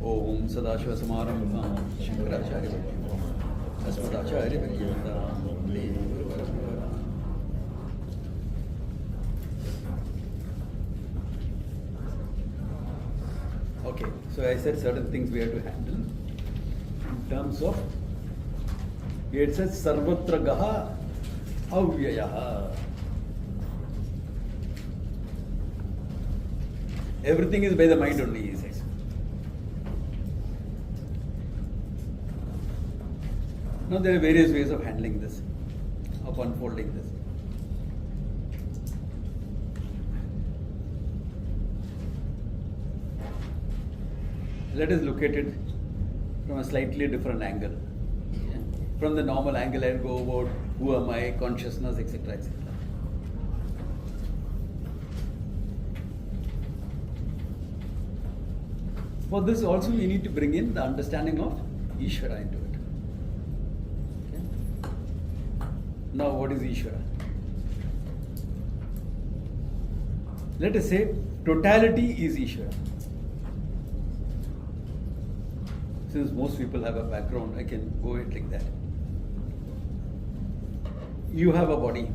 Om Sadashiva Samarambham Shankaracharya Asmadacharya Bhagavata. Okay, so I said certain things we have to handle in terms of, it says Sarvatra Gaha Avyayaha. Everything is by the mind only, he says. Now there are various ways of handling this, of unfolding this. Let us look at it from a slightly different angle. Yeah. From the normal angle, I'll go about who am I, consciousness, etc., etc. For this also we need to bring in the understanding of Ishvara into it. Okay. Now what is Ishvara? Let us say totality is Ishvara. Since most people have a background, I can go it like that. You have a body,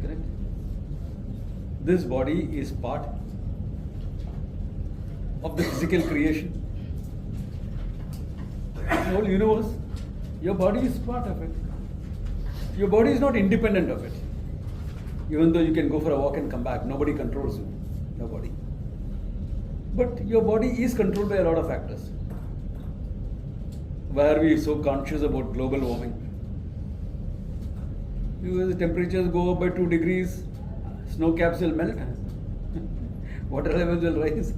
correct? This body is part of the physical creation. The whole universe, your body is part of it. Your body is not independent of it. Even though you can go for a walk and come back, nobody controls you, your body. But your body is controlled by a lot of factors. Why are we so conscious about global warming? Because the temperatures go up by 2 degrees, snow caps will melt, water levels will rise.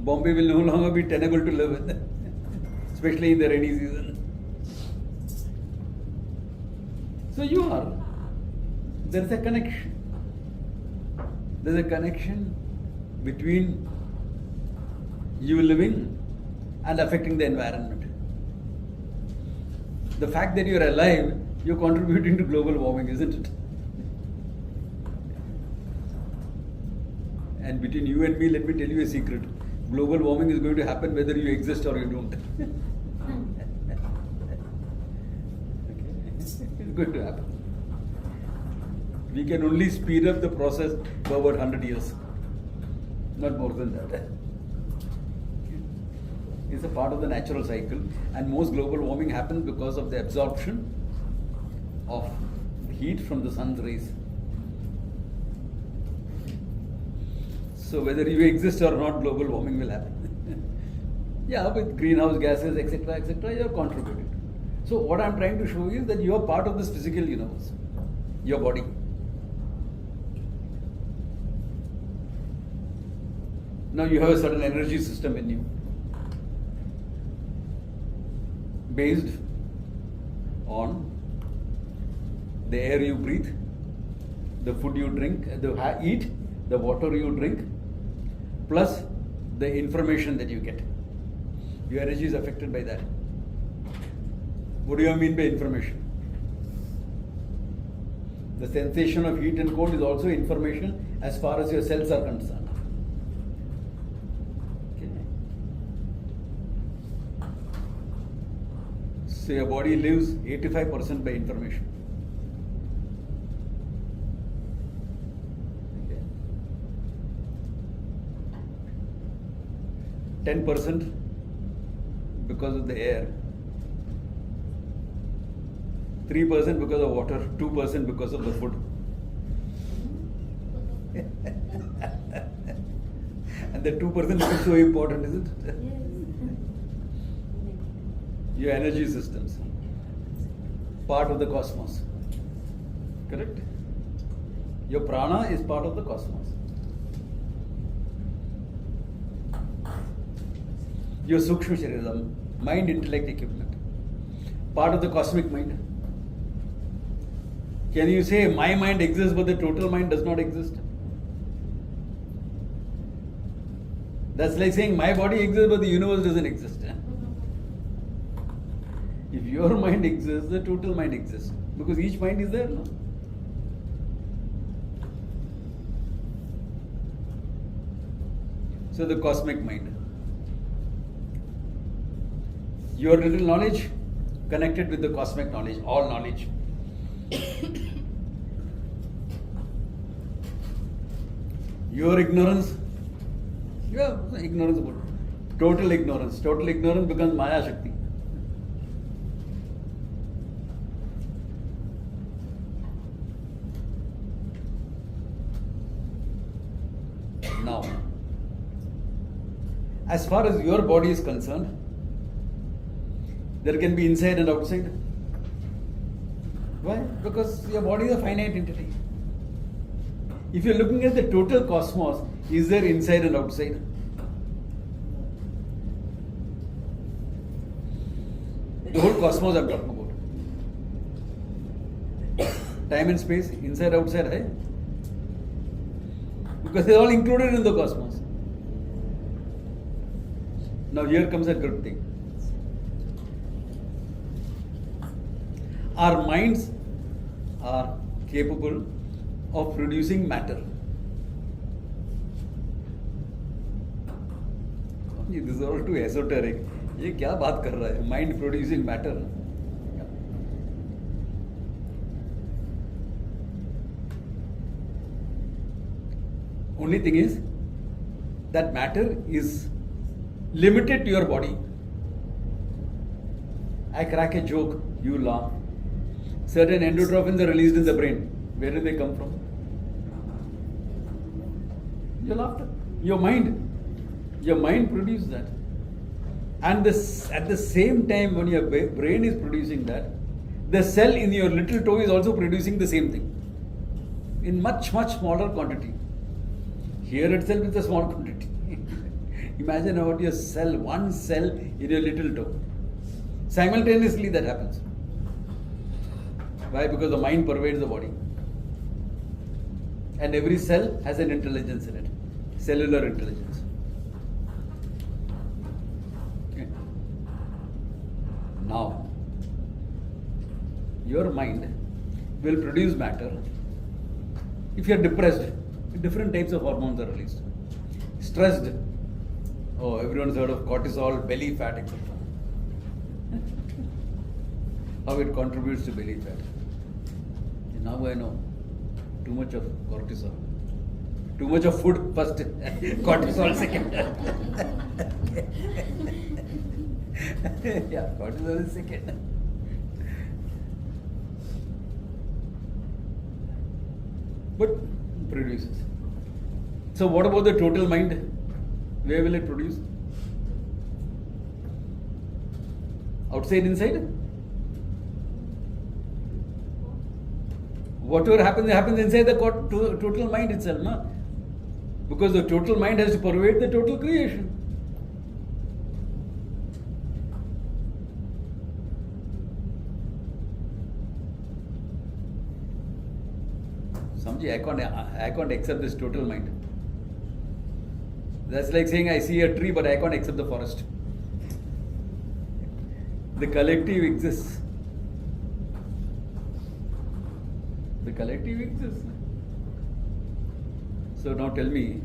Bombay will no longer be tenable to live in, especially in the rainy season. So there's a connection. There's a connection between you living and affecting the environment. The fact that you're alive, you're contributing to global warming, isn't it? And between you and me, let me tell you a secret. Global warming is going to happen whether you exist or you don't. Okay? It's going to happen. We can only speed up the process by about 100 years. Not more than that. It's a part of the natural cycle, and most global warming happens because of the absorption of heat from the sun's rays. So whether you exist or not, global warming will happen. Yeah, with greenhouse gases, etc., etc., you are contributing. So what I am trying to show you is that you are part of this physical universe, your body. Now you have a certain energy system in you, based on the air you breathe, the food you drink, eat, the water you drink, plus the information that you get. Your energy is affected by that. What do you mean by information? The sensation of heat and cold is also information as far as your cells are concerned. Okay. So your body lives 85% by information. 10% because of the air, 3% because of water, 2% because of the food. And the 2% is so important, isn't it? Your energy systems, part of the cosmos. Correct? Your prana is part of the cosmos. Your Sukshma Shariram, mind, intellect, equipment, part of the cosmic mind. Can you say my mind exists but the total mind does not exist? That's like saying my body exists but the universe doesn't exist. If your mind exists, the total mind exists, because each mind is there, no? So the cosmic mind. Your little knowledge connected with the cosmic knowledge, all knowledge. Your ignorance, ignorance, total ignorance. Total ignorance becomes Maya Shakti. Now, as far as your body is concerned, there can be inside and outside. Why? Because your body is a finite entity. If you're looking at the total cosmos, is there inside and outside? The whole cosmos I'm talking about. Time and space, inside, outside, hai? Because they're all included in the cosmos. Now here comes a good thing. Our minds are capable of producing matter. This is all too esoteric. ये क्या बात कर रहा है? Mind producing matter. Only thing is that matter is limited to your body. I crack a joke, you laugh. Certain endorphins are released in the brain. Where do they come from? Your laughter. Your mind. Your mind produces that. And at the same time, when your brain is producing that, the cell in your little toe is also producing the same thing. In much, much smaller quantity. Here itself is a small quantity. Imagine about your cell, one cell in your little toe. Simultaneously that happens. Why? Because the mind pervades the body. And every cell has an intelligence in it. Cellular intelligence. Okay. Now, your mind will produce matter. If you are depressed, different types of hormones are released. Stressed, oh, everyone's heard of cortisol, belly fat, etc. How it contributes to belly fat. Now I know. Too much of cortisol. Too much of food first, cortisol second. Yeah, cortisol is second. But produces. So what about the total mind? Where will it produce? Outside, inside? Whatever happens inside the total mind itself, no? Because the total mind has to pervade the total creation. Samjhi, I can't accept this total mind. That's like saying I see a tree but I can't accept the forest. The collective exists. The collective exists. So now tell me,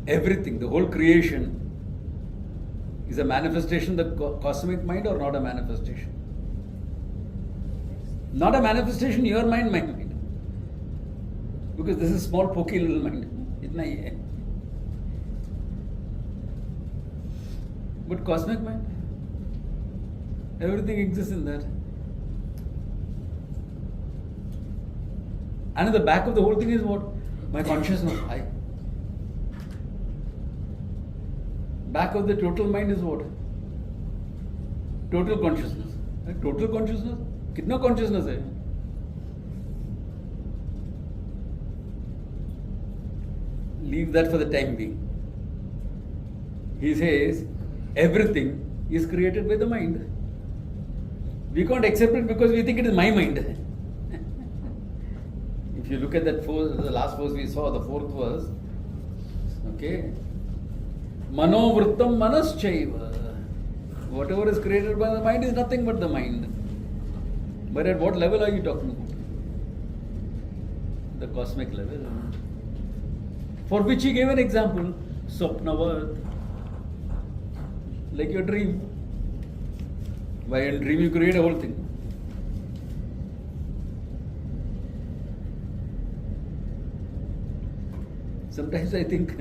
everything, the whole creation is a manifestation of the cosmic mind or not a manifestation? Not a manifestation, your mind, my mind. Because this is small, pokey little mind. Itna hi hai. But cosmic mind, everything exists in that. And at the back of the whole thing is what? My consciousness, I. Back of the total mind is what? Total consciousness. Total consciousness? Kitna consciousness hai? Leave that for the time being. He says, everything is created by the mind. We can't accept it because we think it is my mind. If you look at that verse, the last verse we saw, the fourth verse, okay, Manovrittam manaschaiva. Whatever is created by the mind is nothing but the mind. But at what level are you talking about? The cosmic level. For which he gave an example, Swapnavat. like your dream. By a dream you create a whole thing. Sometimes I think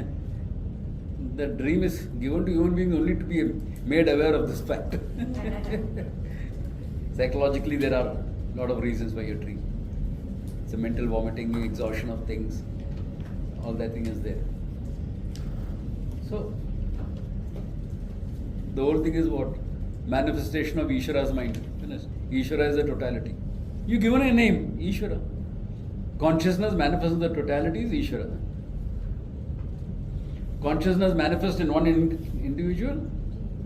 the dream is given to human beings only to be made aware of this fact. Psychologically, there are a lot of reasons why you dream. It's a mental vomiting, exhaustion of things. All that thing is there. So, the whole thing is what? Manifestation of Ishvara's mind. Ishvara is a totality. You given a name, Ishvara. Consciousness manifests in the totality is Ishvara. Consciousness manifest in one individual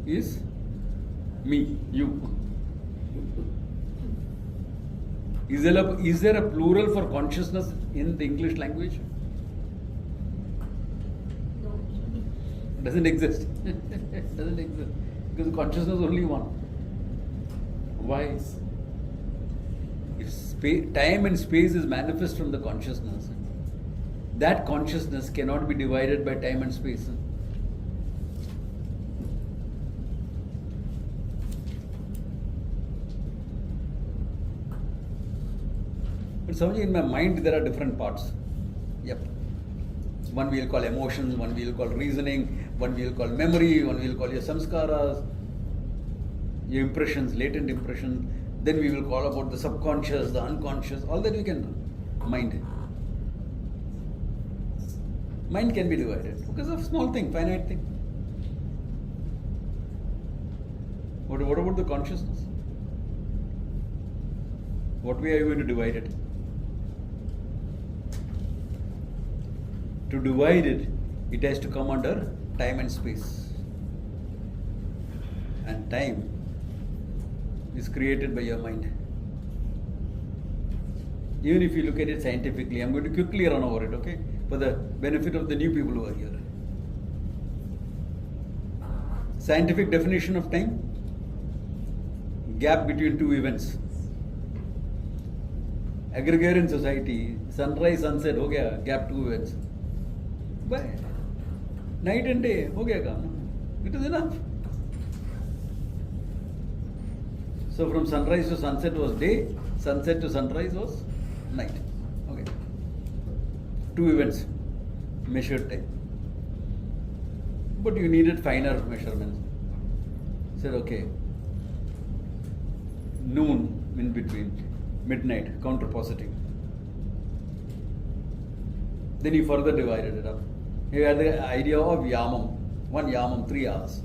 is me, you. Is there a plural for consciousness in the English language? Doesn't exist. Doesn't exist. Because consciousness is only one. Why? If time and space is manifest from the consciousness, that consciousness cannot be divided by time and space. But Swami, in my mind there are different parts. Yep. One we will call emotions, one we will call reasoning, one we will call memory, one we will call your samskaras, your impressions, latent impressions. Then we will call about the subconscious, the unconscious, all that we can do. Mind. Mind can be divided because of small thing, finite thing. What about the consciousness? What way are you going to divide it? To divide it, it has to come under time and space. And time is created by your mind. Even if you look at it scientifically, I'm going to quickly run over it, okay? For the benefit of the new people who are here. Scientific definition of time: gap between two events. Agrarian society, sunrise, sunset, ho gaya, gap two events. But night and day, ho gaya kaam. It is enough. So from sunrise to sunset was day, sunset to sunrise was night. Okay. Two events, measured time. But you needed finer measurements. Said, okay, noon in between, midnight, counterpositing. Then you further divided it up. You had the idea of yamam, one yamam, 3 hours.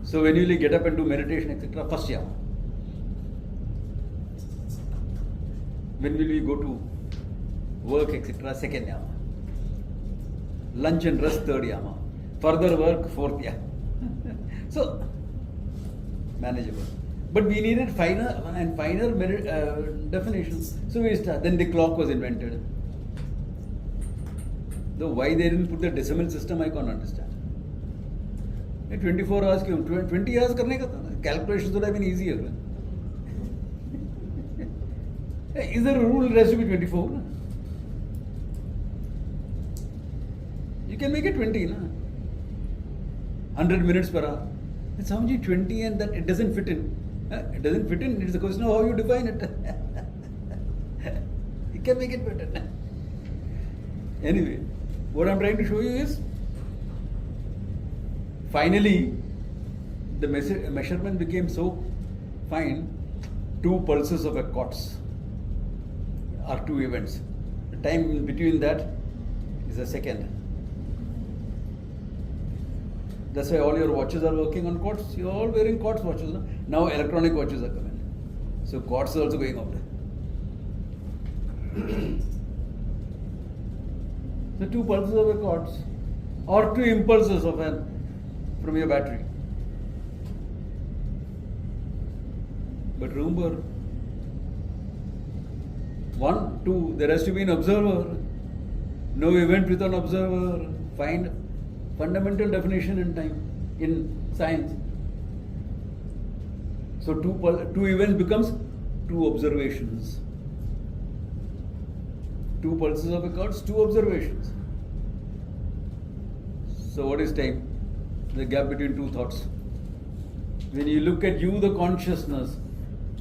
So when you get up and do meditation, etc., first yama. When will we go to work, etc., second yama. Lunch and rest, third yama. Further work, fourth yama. So, manageable. But we needed finer and finer definitions. So we started. Then the clock was invented. Though why they didn't put the decimal system, I can't understand. 24 hours, 20 hours करने का था. Calculations would have been easier. Is there a rule it has to be 24? You can make it 20, na? 100 minutes per hour. It's how much 20 and that it doesn't fit in. It doesn't fit in. It's a question of how you define it. You can make it better. Anyway, what I'm trying to show you is finally the measurement became so fine. 2 pulses of a quartz are 2 events. The time in between that is a second. That's why all your watches are working on quartz. You're all wearing quartz watches. No? Now electronic watches are coming. So quartz is also going out. The 2 pulses of a quartz or 2 impulses of from your battery. But remember, 1, 2, there has to be an observer. No event with an observer. Find fundamental definition in time, in science. So 2 events becomes 2 observations. 2 pulses of a quartz, 2 observations. So what is time? The gap between two thoughts. When you look at you, the consciousness,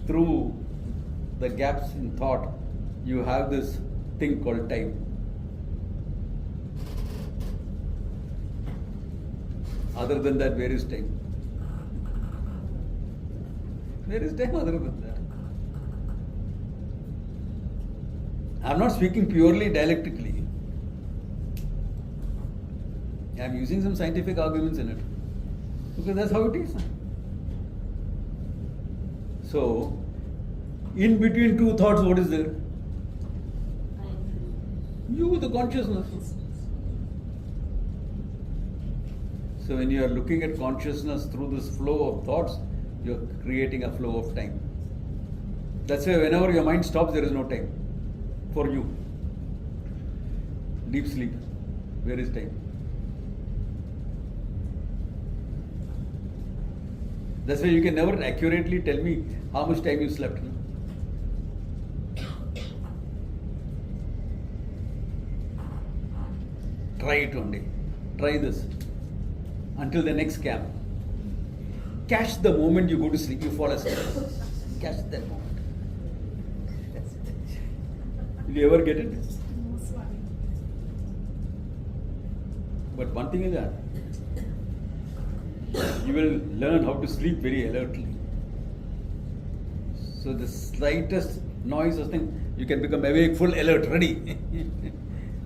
through the gaps in thought, you have this thing called time. Other than that, where is time? Where is time other than that? I am not speaking purely dialectically. I am using some scientific arguments in it. Because that's how it is. So, in between two thoughts, what is there? You, the consciousness. So when you are looking at consciousness through this flow of thoughts, you are creating a flow of time. That's why whenever your mind stops, there is no time for you. Deep sleep, where is time? That's why you can never accurately tell me how much time you slept. Try it one day. Try this. Until the next camp. Catch the moment you go to sleep, you fall asleep. Catch that moment. Will you ever get it? No, Swami. But one thing is that you will learn how to sleep very alertly. So the slightest noise or thing, you can become awake, full alert, ready.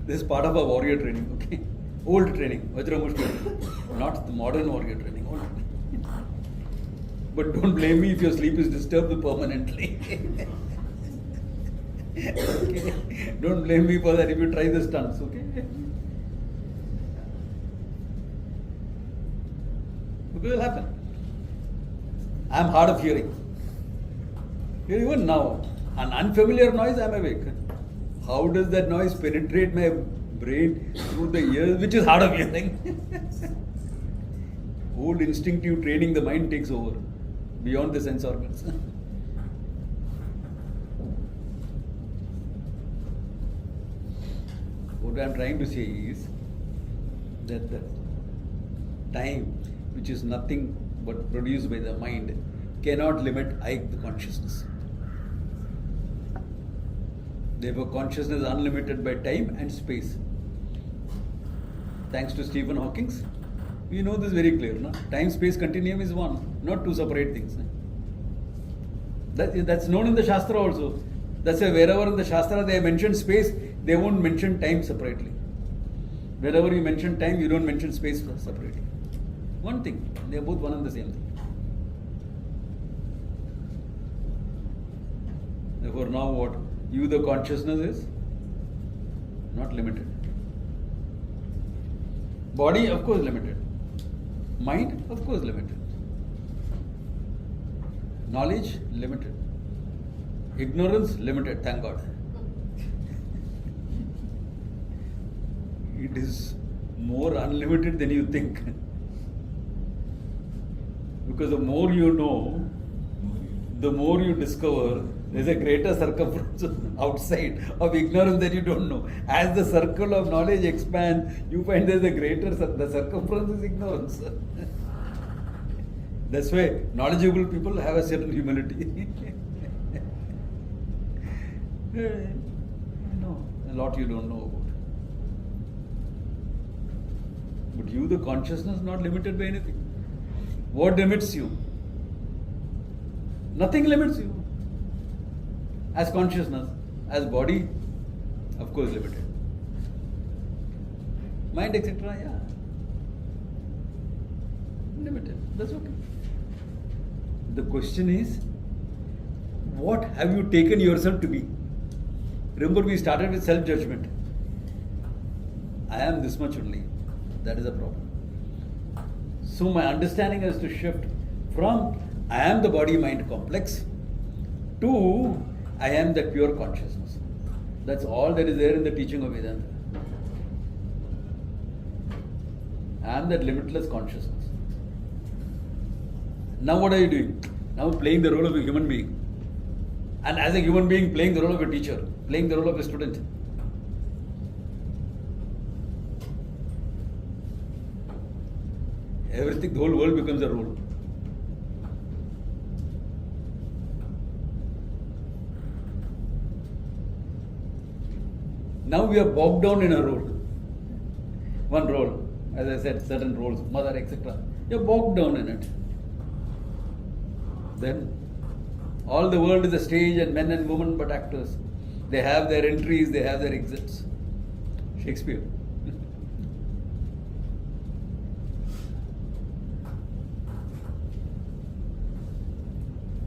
This is part of our warrior training, okay? Old training, Vajramush training, not the modern warrior training. Old. But don't blame me if your sleep is disturbed permanently. Okay? Don't blame me for that if you try the stunts, okay? Because it will happen. I am hard of hearing. Even now, an unfamiliar noise, I am awake. How does that noise penetrate my brain through the ears, which is hard of hearing? Old instinctive training, the mind takes over beyond the sense organs. What I am trying to say is that the time, which is nothing but produced by the mind, cannot limit the consciousness. Therefore, consciousness is unlimited by time and space. Thanks to Stephen Hawking, we know this very clear. No? Time-space continuum is one, not two separate things. That's known in the Shastra also. That's why wherever in the Shastra they mention space, they won't mention time separately. Wherever you mention time, you don't mention space separately. One thing, they are both one and the same thing. Therefore, now what? You, the consciousness, is not limited. Body, of course, limited. Mind, of course, limited. Knowledge, limited. Ignorance, limited, thank God. It is more unlimited than you think. Because the more you know, the more you discover there is a greater circumference outside of ignorance that you don't know. As the circle of knowledge expands, you find there is a greater, the circumference is ignorance. That's why knowledgeable people have a certain humility. No, a lot you don't know about. But you, the consciousness, not limited by anything. What limits you? Nothing limits you. As consciousness, as body, of course limited. Mind, etc., yeah. Limited. That's okay. The question is, what have you taken yourself to be? Remember, we started with self-judgment. I am this much only. That is a problem. So my understanding has to shift from I am the body-mind complex to I am that pure consciousness. That's all that is there in the teaching of Vedanta. I am that limitless consciousness. Now what are you doing? Now playing the role of a human being. And as a human being, playing the role of a teacher, playing the role of a student. Everything, the whole world becomes a role. Now we are bogged down in a role. One role, as I said, certain roles, mother, etc. You're bogged down in it. Then all the world is a stage and men and women but actors. They have their entries, they have their exits. Shakespeare.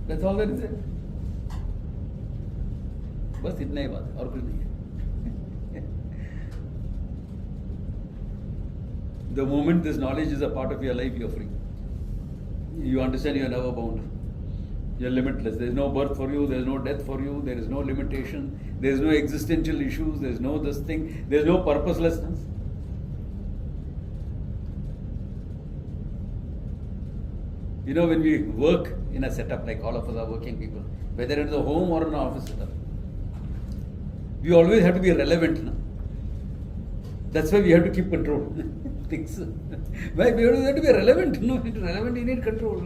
That's all there is. बस इतना ही बात और कुछ नहीं है. The moment this knowledge is a part of your life, you're free. You understand you're never bound. You're limitless. There's no birth for you, there's no death for you, there is no limitation, there's no existential issues, there's no this thing, there's no purposelessness. You know, when we work in a setup like all of us are working people, whether it's a home or an office setup, we always have to be relevant. No? That's why we have to keep control. Things. Why? We have to be relevant. No, it's relevant, you need control.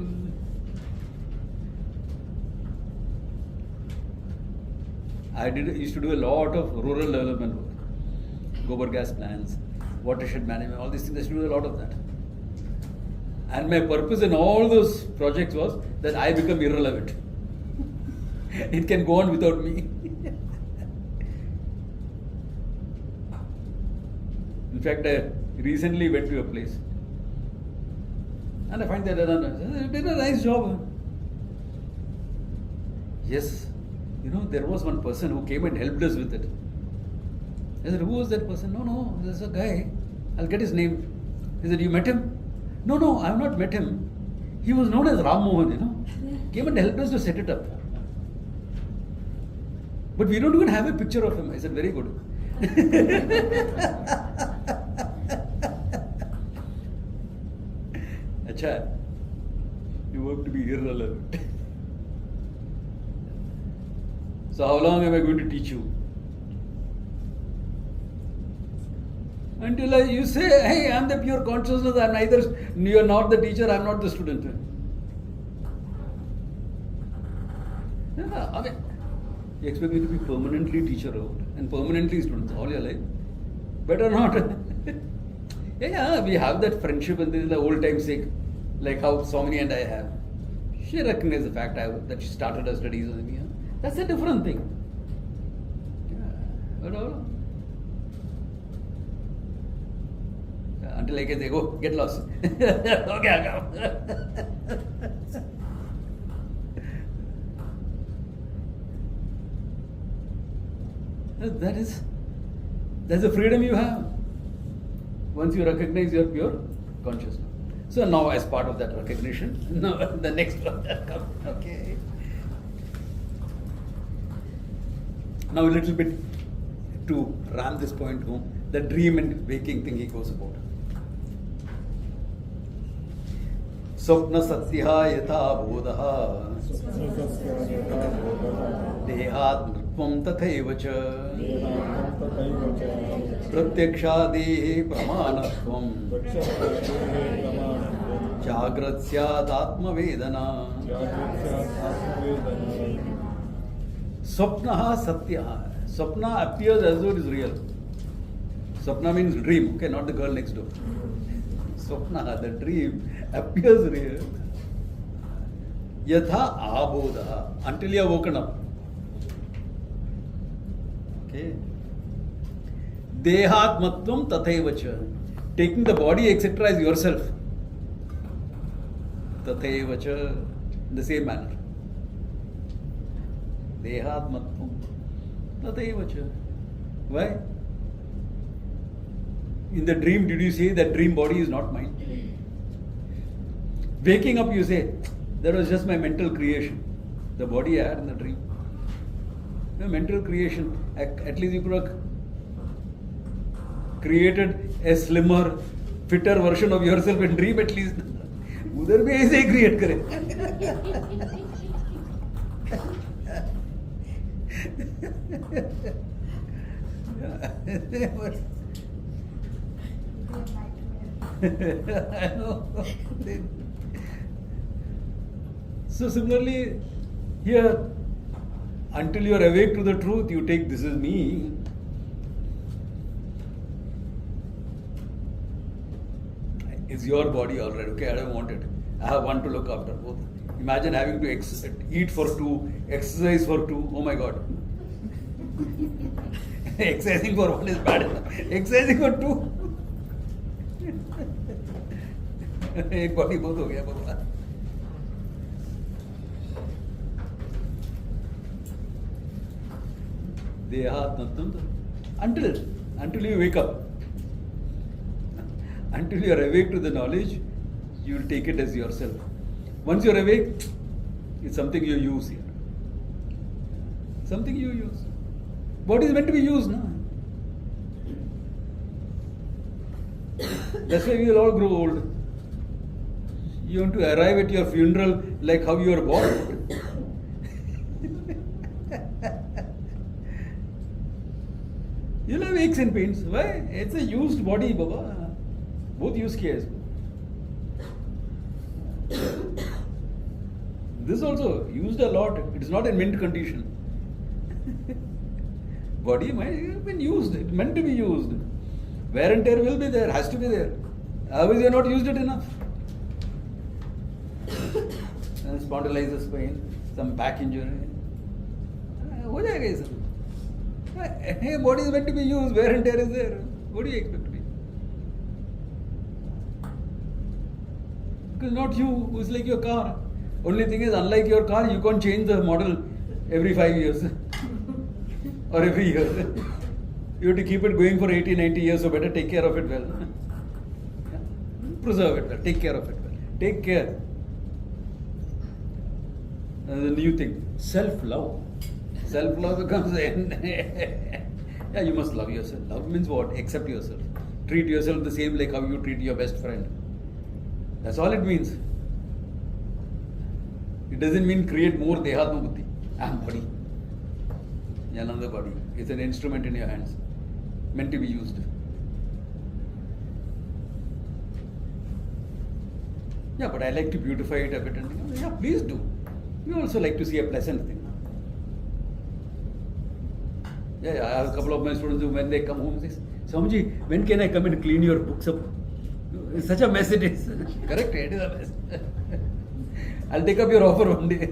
I used to do a lot of rural development work, gobar gas plants, watershed management, all these things. I used to do a lot of that. And my purpose in all those projects was that I become irrelevant. It can go on without me. In fact, I recently went to a place and I find that they did a nice job. Yes, you know, there was one person who came and helped us with it. I said, who was that person? No, there's a guy. I'll get his name. He said, you met him? No, I have not met him. He was known as Ram Mohan, you know. Came and helped us to set it up. But we don't even have a picture of him. I said, very good. Acha, you work to be irrelevant. So how long am I going to teach you? Until you say, hey, I'm the pure consciousness, you are not the teacher, I'm not the student. Yeah, okay. You expect me to be permanently teacher and permanently student all your life? Better not. Yeah, we have that friendship and this is the old time sake, like how Swami and I have. She recognized the fact that she started her studies with me. That's a different thing. Yeah, but all. Until I can say, go, get lost. Okay, I'll come. That's the freedom you have. Once you recognize your pure consciousness. So now as part of that recognition, now the next one comes. Okay. Now a little bit to ram this point home, the dream and waking thing he goes about. Swapna satya yatha bodha dehatmatvam tathaiva cha pratyakshadehe pramanatvam jagrat syat atma vedana. Swapna satya. Swapna appears as though it is real. Swapna means dream, okay, not the girl next door. Swapna, the dream, appears real. Yatha abodha, until you are woken up. Okay. Dehatmatvam tathaivacha, taking the body, etc., as yourself. Tathaivacha, in the same manner. Dehatmatvam tathaivacha. Why? In the dream, did you say that dream body is not mine? Waking up, you say, that was just my mental creation. The body I had in the dream. The mental creation. At least you could have created a slimmer, fitter version of yourself in dream at least. Udhar bhi aise hi create kare. I know. So similarly, here, until you are awake to the truth, you take this is me. It's your body already. Okay, I don't want it. I have one to look after. Both. Imagine having to eat for two, exercise for two. Oh my God. Exercising for one is bad enough. Exercising for two. एक body बहुत हो गया बाबा. Until you wake up, until you are awake to the knowledge, you will take it as yourself. Once you are awake, it's something you use here. Something you use. Body is meant to be used, no? That's why we will all grow old. You want to arrive at your funeral like how you are born. You'll have aches and pains. Why? It's a used body, Baba. Both use case. This also used a lot. It is not in mint condition. Body might have been used. It's meant to be used. Wear and tear will be there. Has to be there. Otherwise, you have not used it enough. Spondylitis pain, some back injury. हो जाएगा ये सब. Hey, body is meant to be used. Wear and tear is there. What do you expect to be? Because not you, who's like your car. Only thing is, unlike your car, you can't change the model every 5 years or every year. You have to keep it going for 80, 90 years, so better take care of it well. Preserve it well. Take care of it well. Take care. The new thing, self-love. Self-love becomes yeah, you must love yourself. Love means what? Accept yourself. Treat yourself the same like how you treat your best friend. That's all it means. It doesn't mean create more dehatma buddhi. I am body. Another body. It's an instrument in your hands. Meant to be used. Yeah, but I like to beautify it a bit. And, yeah, please do. We also like to see a pleasant thing. Yeah, I have a couple of my students who, when they come home, say, Swamiji, when can I come and clean your books up? It's such a mess it is. Correct, it is a mess. I'll take up your offer one day.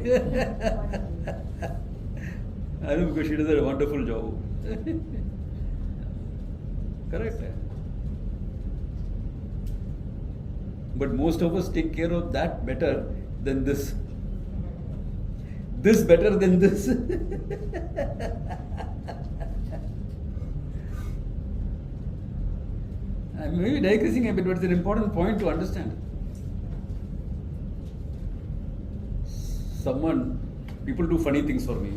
I know, because she does a wonderful job. Correct. But most of us take care of that better than this. This better than this. I may be digressing a bit, but it's an important point to understand. People do funny things for me.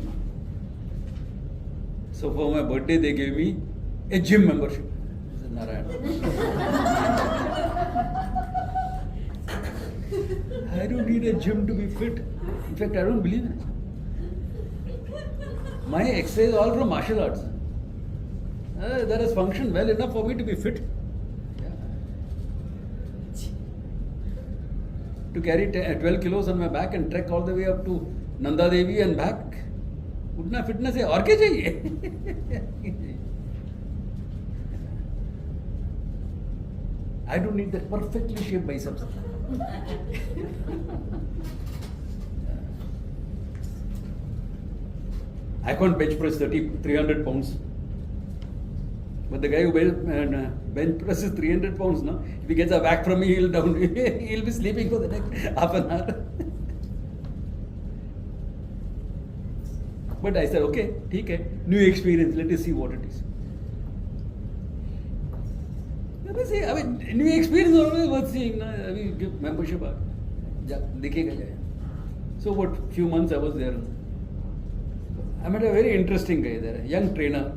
So for my birthday, they gave me a gym membership. I said, Narayana. I don't need a gym to be fit. In fact, I don't believe in it. My exercise is all from martial arts. That has functioned well enough for me to be fit. Yeah. To carry 12 kilos on my back and trek all the way up to Nanda Devi and back. उतना fitness है और क्या चाहिए? I don't need that perfectly shaped biceps. I can't bench press 300 pounds. But the guy who bench presses 300 pounds, no? If he gets a whack from me, he'll be sleeping for the next half an hour. But I said, okay, okay, new experience, let us see what it is. I mean, new experience is always worth seeing. I mean, give membership. So what, few months I was there. I met a very interesting guy there, a young trainer.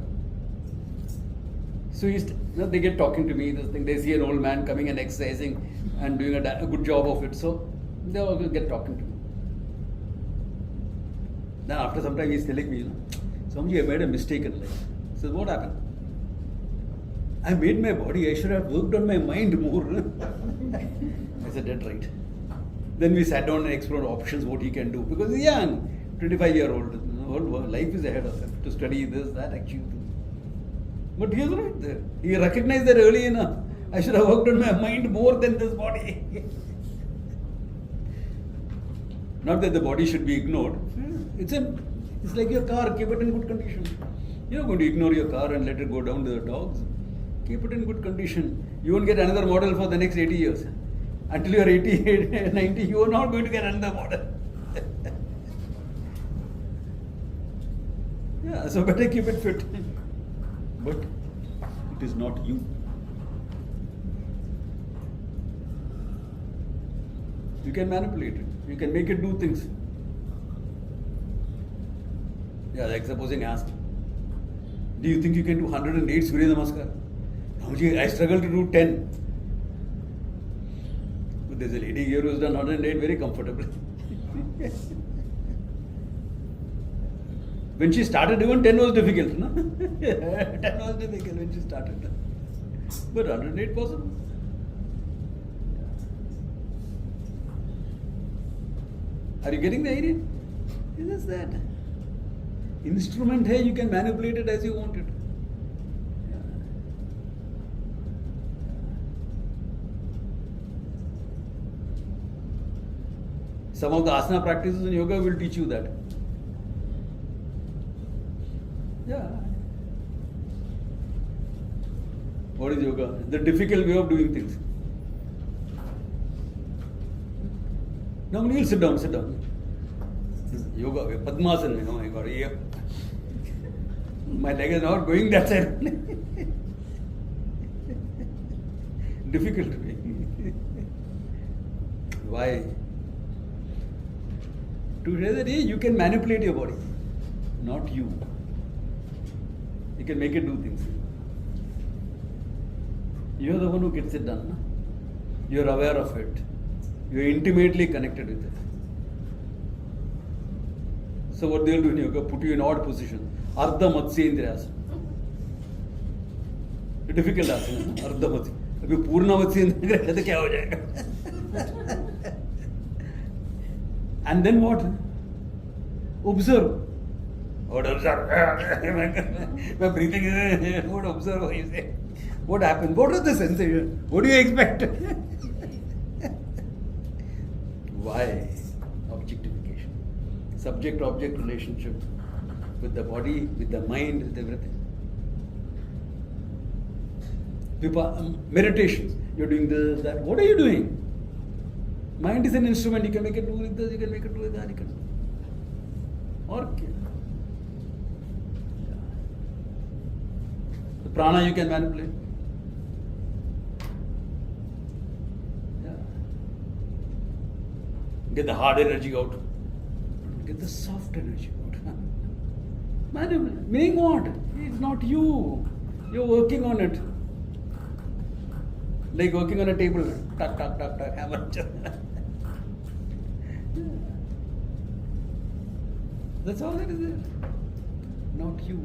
So they get talking to me, they see an old man coming and exercising and doing a good job of it. So they all get talking to me. Then after some time he's telling me, Swamiji, I made a mistake in life. I said, what happened? I made my body, I should have worked on my mind more. I said, that's right. Then we sat down and explored options, what he can do. Because he's young, 25-year-old, life is ahead of him to study this, that, achieve this. But he was right there. He recognized that early enough. I should have worked on my mind more than this body. Not that the body should be ignored. It's like your car, keep it in good condition. You're not going to ignore your car and let it go down to the dogs. Keep it in good condition. You won't get another model for the next 80 years. Until you're 80, 90, you are not going to get another model. Yeah, so better keep it fit. But it is not you. You can manipulate it. You can make it do things. Yeah, like supposing asked, do you think you can do 108 Surya Namaskar? I struggle to do 10. But there's a lady here who's done 108 very comfortably. When she started, even 10 was difficult. No? 10 was difficult when she started. But 108 possible. Are you getting the idea? It is that. Instrument hai, you can manipulate it as you want it. Some of the asana practices in yoga will teach you that. Yeah. What is yoga? The difficult way of doing things. Normally you'll sit down. Yoga, Padmasana, oh my God, yeah. My leg is not going that side. Difficult way. Why? To say that you can manipulate your body, not you. You can make it do things. You are the one who gets it done. No? You are aware of it. You are intimately connected with it. So what they will do in yoga, put you in odd position. Ardha Matsyendraya asana. Difficult asana. Ardha Matsyendraya. अभी पूर्ण Matsyendraya कहते क्या हो जाएगा? And then what? Observe. What observe? My breathing is what observe, what you say. What happens? What is the sensation? What do you expect? Why? Objectification. Subject-object relationship with the body, with the mind, with everything. Meditations. You're doing this, that. What are you doing? Mind is an instrument. You can make it do with this, you can make it do with that. You can. Or the prana you can manipulate. Yeah. Get the hard energy out. Get the soft energy out. Manipulate. Meaning what? It's not you. You're working on it. Like working on a table. Tuck, tuck, tuck, tuck, hammer. That's all that is there. Not you.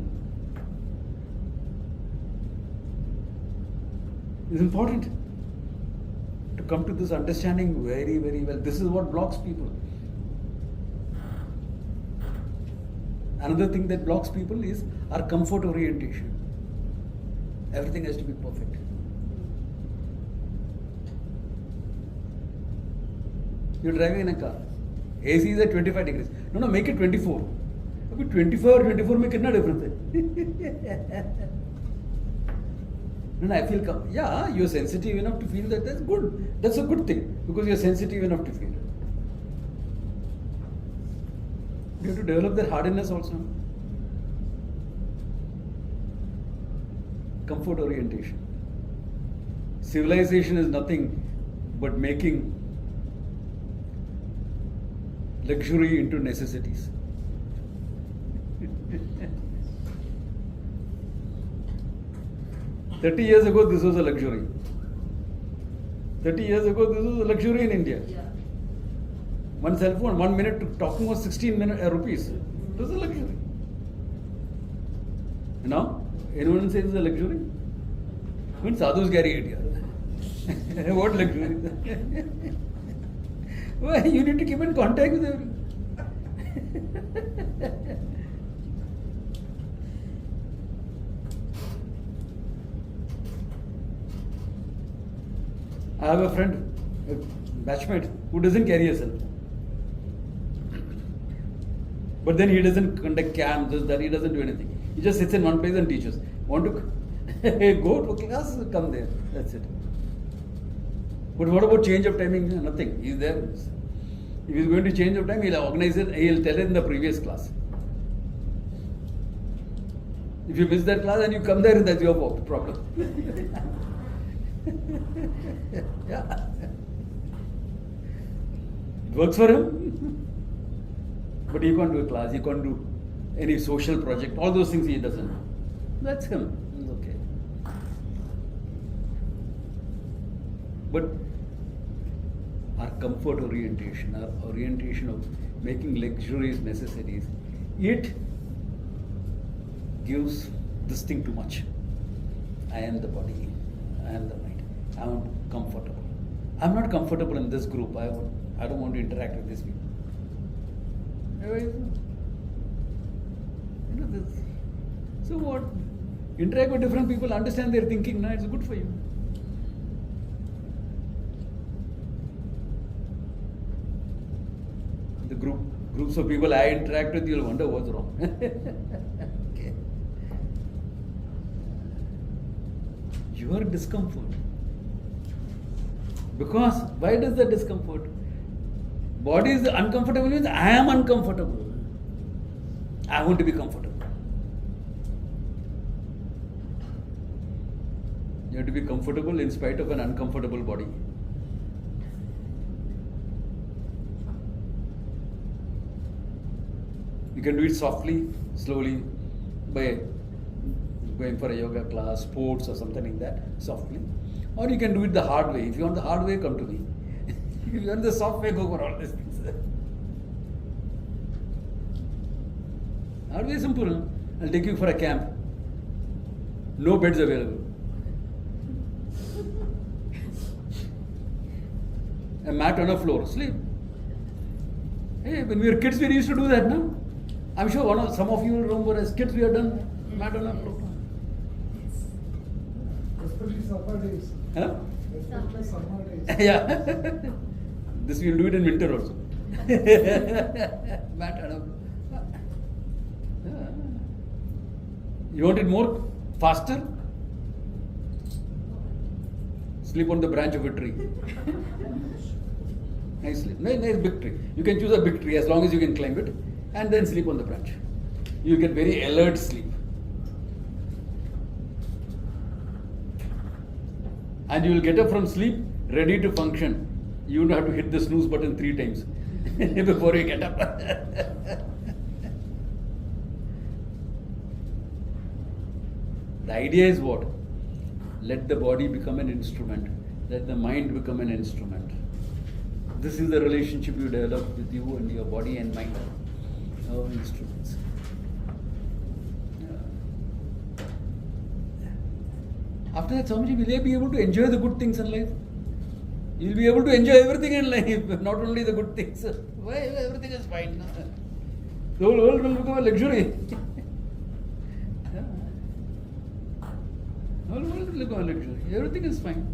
It's important to come to this understanding very, very well. This is what blocks people. Another thing that blocks people is our comfort orientation. Everything has to be perfect. You're driving in a car. AC is at 25 degrees. No, make it 24. 24 or 24 make no difference. No, I feel, yeah, you're sensitive enough to feel that. That's good. That's a good thing because you're sensitive enough to feel it. You have to develop that hardness also. Comfort orientation. Civilization is nothing but making luxury into necessities. 30 years ago, this was a luxury. 30 years ago, this was a luxury in India. Yeah. One cell phone, 1 minute talking was 16 rupees. This is a luxury. Now, anyone says it's a luxury? Even sadhus carry it here. What luxury? Well, you need to keep in contact with everyone. I have a friend, a batchmate, who doesn't carry a cell phone. But then he doesn't conduct camps, this, that, he doesn't do anything. He just sits in one place and teaches. Want to go to class? Come there. That's it. But what about change of timing? Nothing. He's there. If he's going to change of time, he'll organize it, he'll tell it in the previous class. If you miss that class and you come there, that's your problem. Yeah. It works for him. But he can't do a class, he can't do any social project, all those things he doesn't. That's him. Okay. But our comfort orientation, our orientation of making luxuries necessities, it gives this thing too much. I am the body, I am the mind, I am comfortable. I am not comfortable in this group, I don't want to interact with these people. So what? Interact with different people, understand their thinking, now it's good for you. The groups of people I interact with, you'll wonder what's wrong. Okay. Your discomfort. Because why does that discomfort? Body is uncomfortable means I am uncomfortable. I want to be comfortable. You have to be comfortable in spite of an uncomfortable body. You can do it softly, slowly, by going for a yoga class, sports or something like that, softly. Or you can do it the hard way. If you want the hard way, come to me. If you want the soft way, go for all these things. Hard way is simple. Huh? I'll take you for a camp. No beds available. A mat on a floor, sleep. Hey, when we were kids, we used to do that, no? I'm sure some of you will remember as kids we have done mat on a floor. Yes. Especially summer days. Huh? Especially summer days. Yeah. This we'll do it in winter also. Mat on a You want it more faster? Sleep on the branch of a tree. Nice big tree. You can choose a big tree as long as you can climb it, and then sleep on the branch. You get very alert sleep. And you will get up from sleep ready to function. You don't have to hit the snooze button 3 times before you get up. The idea is what? Let the body become an instrument. Let the mind become an instrument. This is the relationship you develop with you and your body and mind. Our instruments. After that, Swamiji, will you be able to enjoy the good things in life? You will be able to enjoy everything in life, not only the good things. Why? Everything is fine. The whole world will become a luxury. The whole world will become a luxury. Everything is fine.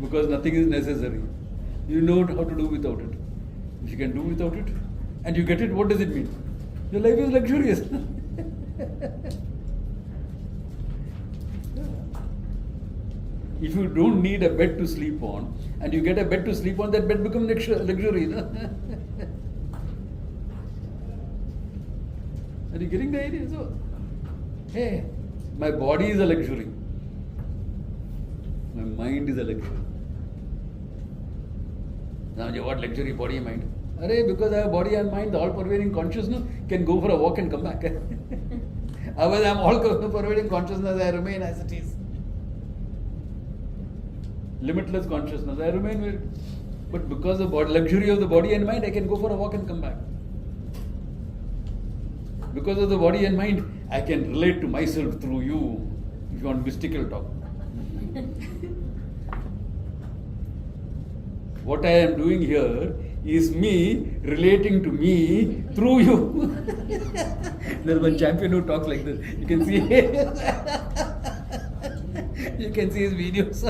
Because nothing is necessary. You know how to do without it. If you can do without it, and you get it, what does it mean? Your life is luxurious. If you don't need a bed to sleep on, and you get a bed to sleep on, that bed becomes luxury. No? Are you getting the idea? So, hey, my body is a luxury. My mind is a luxury. Now, what luxury, body and mind? Because I have body and mind, the all-pervading consciousness can go for a walk and come back. Otherwise, I am all-pervading consciousness, I remain as it is. Limitless consciousness, I remain with it. But because of the luxury of the body and mind, I can go for a walk and come back. Because of the body and mind, I can relate to myself through you. If you want mystical talk. What I am doing here is me relating to me through you. There's one champion who talks like this. You can see you can see his videos.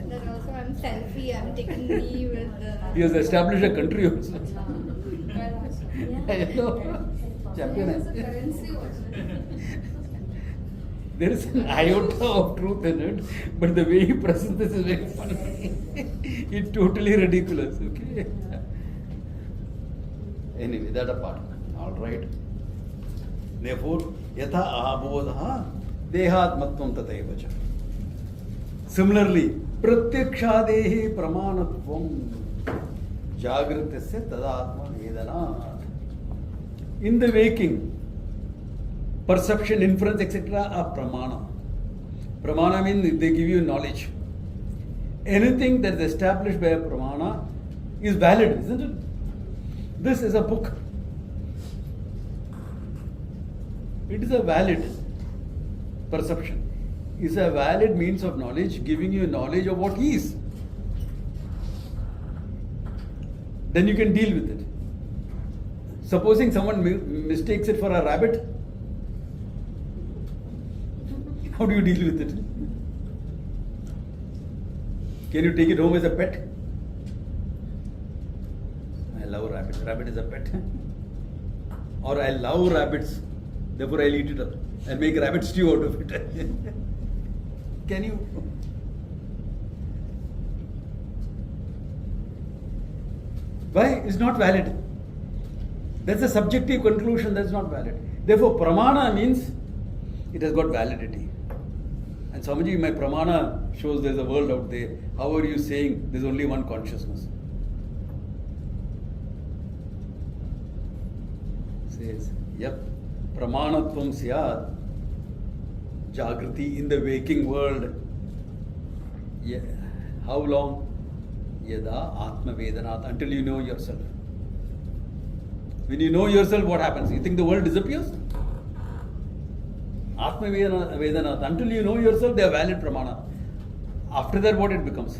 Then also I'm selfie, I'm taking me with He has established a country also. Yeah. Hello. Champion. There's a currency also. There is an iota of truth in it, but the way he presents this is very funny. It's totally ridiculous, okay? Anyway, that apart. Alright. Therefore, yatha abodha dehatmatvam tataiva cha. Similarly, pratyakshadehi pramanatvam jagritasya tadatma vedanat. In the waking, perception, inference, etc. are pramana. Pramana means they give you knowledge. Anything that is established by a pramana is valid, isn't it? This is a book. It is a valid perception. It's a valid means of knowledge, giving you knowledge of what is. Then you can deal with it. Supposing someone mistakes it for a rabbit, how do you deal with it? Can you take it home as a pet? I love rabbits. Rabbit is a pet. Or I love rabbits, therefore I'll eat it up. I'll make rabbit stew out of it. Can you? Why? It's not valid. That's a subjective conclusion, that's not valid. Therefore, pramana means it has got validity. And Swamiji, my pramana shows there's a world out there. How are you saying there's only one consciousness? Says, yep, pramanatvam syad, jagriti in the waking world. Yeah. How long? Yada atma vedanat, until you know yourself. When you know yourself, what happens? You think the world disappears? Atma Vedanat. Until you know yourself, they are valid pramana. After that, what it becomes?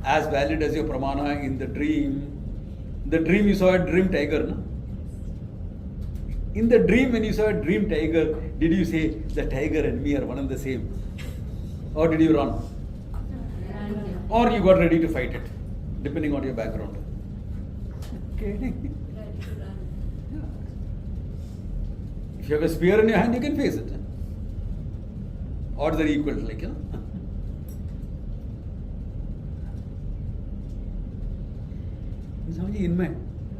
As valid as your pramana in the dream. The dream, you saw a dream tiger, no? In the dream, when you saw a dream tiger, did you say, the tiger and me are one and the same? Or did you run? Or you got ready to fight it, depending on your background. Okay. If you have a spear in your hand, you can face it. Odds are equal, like, you know.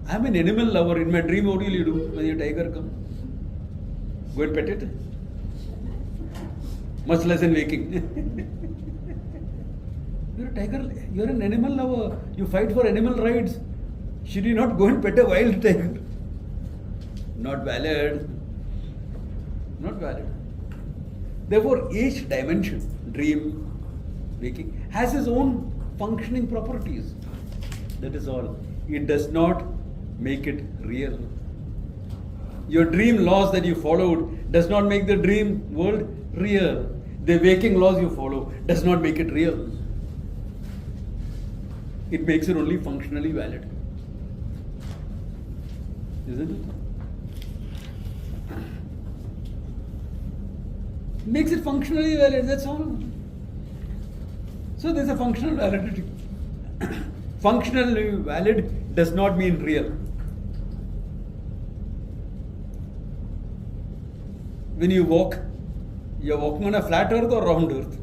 I'm an animal lover. In my dream, what will you do when your tiger comes? Go and pet it? Much less in waking. You're a tiger, you're an animal lover. You fight for animal rights. Should you not go and pet a wild tiger? Not valid. Not valid. Therefore, each dimension, dream, waking, has its own functioning properties. That is all. It does not make it real. Your dream laws that you followed does not make the dream world real. The waking laws you follow does not make it real. It makes it only functionally valid. Isn't it? Makes it functionally valid, that's all. So there's a functional validity. Functionally valid does not mean real. When you walk, you're walking on a flat earth or round earth?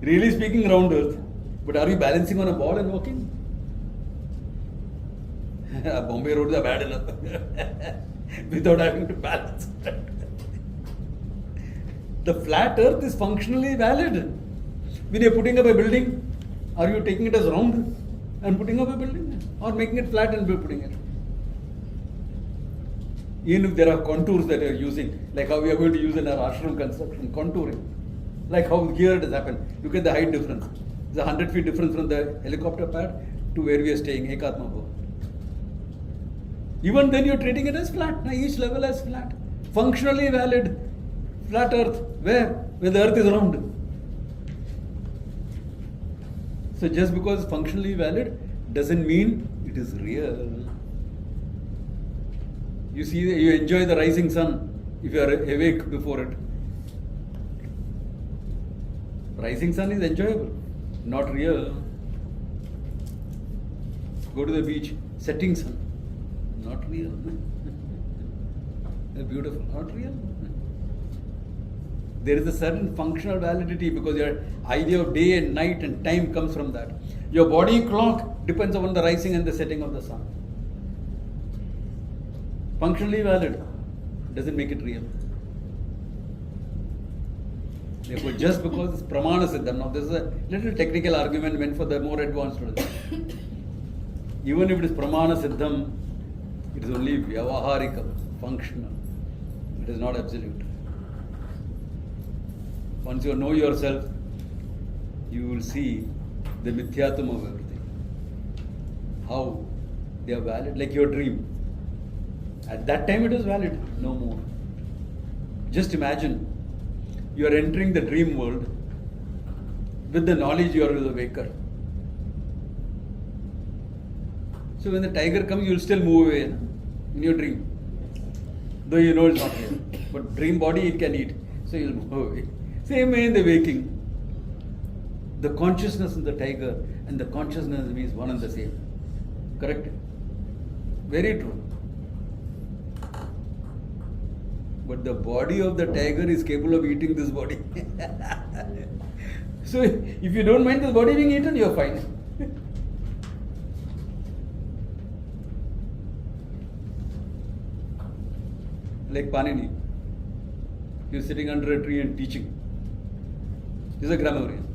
Really speaking, round earth. But are you balancing on a ball and walking? Bombay roads are bad enough without having to balance. The flat earth is functionally valid. When you're putting up a building, are you taking it as round and putting up a building? Or making it flat and putting it? Even if there are contours that you're using, like how we are going to use in our ashram construction, contouring. Like how here it has happened. Look at the height difference. There's 100 feet difference from the helicopter pad to where we are staying, Ekatma Bhavan. Even then you're treating it as flat, each level as flat. Functionally valid. Flat earth. Where? Where the earth is round. So just because it's functionally valid doesn't mean it is real. You see, you enjoy the rising sun if you are awake before it. Rising sun is enjoyable, not real. Go to the beach, setting sun, not real. They're beautiful, not real. There is a certain functional validity because your idea of day and night and time comes from that. Your body clock depends upon the rising and the setting of the sun. Functionally valid doesn't make it real. Therefore, just because it's pramana siddham, now this is a little technical argument meant for the more advanced students. Even if it is pramana siddham, it is only vyavaharika, functional. It is not absolute. Once you know yourself, you will see the mithyatvam of everything. How they are valid, like your dream. At that time it was valid, no more. Just imagine, you are entering the dream world with the knowledge you are the waker. So when the tiger comes, you will still move away in your dream. Though you know it's not real. But dream body it can eat, so you will move away. Same way in the waking. The consciousness of the tiger and the consciousness means one and the same. Correct? Very true. But the body of the tiger is capable of eating this body. So if you don't mind this body being eaten, you are fine. Like Panini. He was sitting under a tree and teaching. He's a grammarian.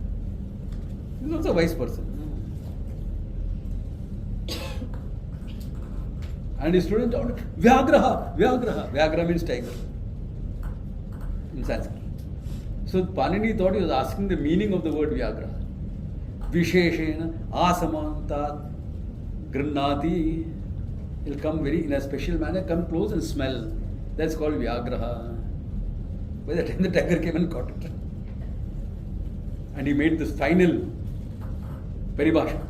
He's also a wise person. And his student told him, Vyagraha, Vyagraha. Vyagra means tiger in Sanskrit. So Panini thought he was asking the meaning of the word Vyagra. Visheshena, asamantat, grinnati. He'll come very in a special manner, come close and smell. That's called Vyagraha. By the time the tiger came and caught it. And he made this final paribhasha.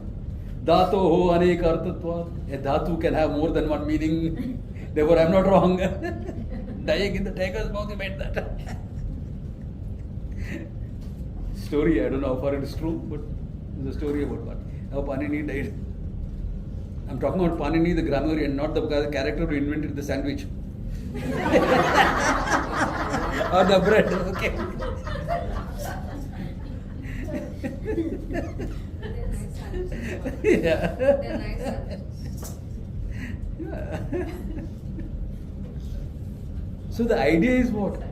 Dhato ho aneka artatvat. A dhatu can have more than one meaning. Therefore, I am not wrong. Dying in the tiger's mouth, he made that. Story, I don't know how far it is true, but it's a story about what. How Panini died. I am talking about Panini, the grammarian, not the character who invented the sandwich. Or the bread, okay. Yeah. Yeah. So the idea is what?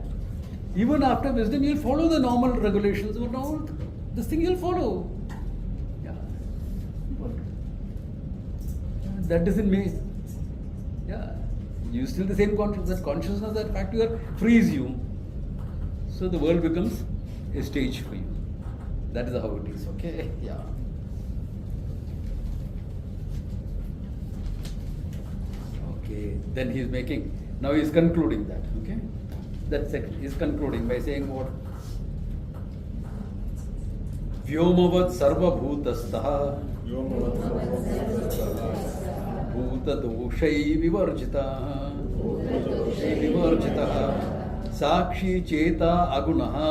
Even after wisdom, you'll follow the normal regulations or normal this thing you'll follow. Yeah. But that doesn't mean, yeah, you still the same consciousness. That consciousness, that factor frees you. So the world becomes a stage for you. That is how it is. Okay. Yeah. Okay. Then he is making. Now he is concluding that. Okay. That section is concluding by saying what? Vyomavat sarva bhutastaha bhuta doshai vivarjita sakshi cheta agunaha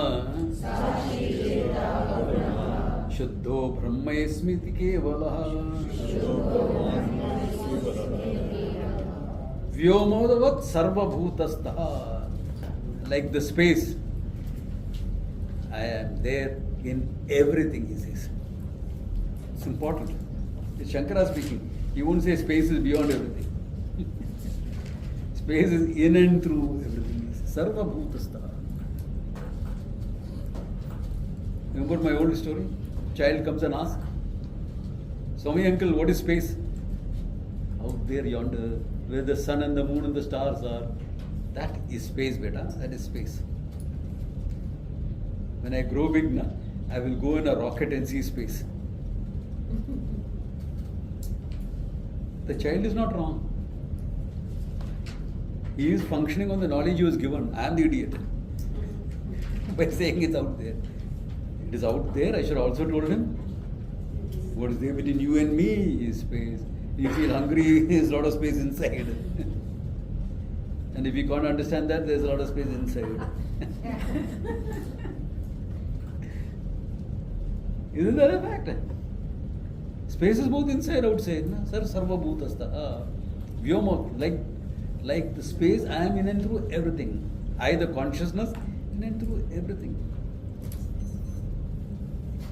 shuddho brahmaismiti kevalaha Vyomodavat sarva bhutastaha. Like the space, I am there in everything, he says. It's important. It's Shankara speaking. He won't say space is beyond everything. Space is in and through everything. Sarva bhutastaha. Remember my old story? Child comes and asks, Swami uncle, what is space? Out there yonder, where the sun and the moon and the stars are. That is space, beta. That is space. When I grow big now, I will go in a rocket and see space. The child is not wrong. He is functioning on the knowledge he was given. I am the idiot. By saying it's out there. It is out there, I should also told him. What is there between you and me is space. You feel hungry, there's a lot of space inside. And if you can't understand that, there's a lot of space inside. Isn't that a fact? Space is both inside and outside. Sir, sarva bhutastha. Vyoma, like the space, I am in and through everything. I, the consciousness, in and through everything.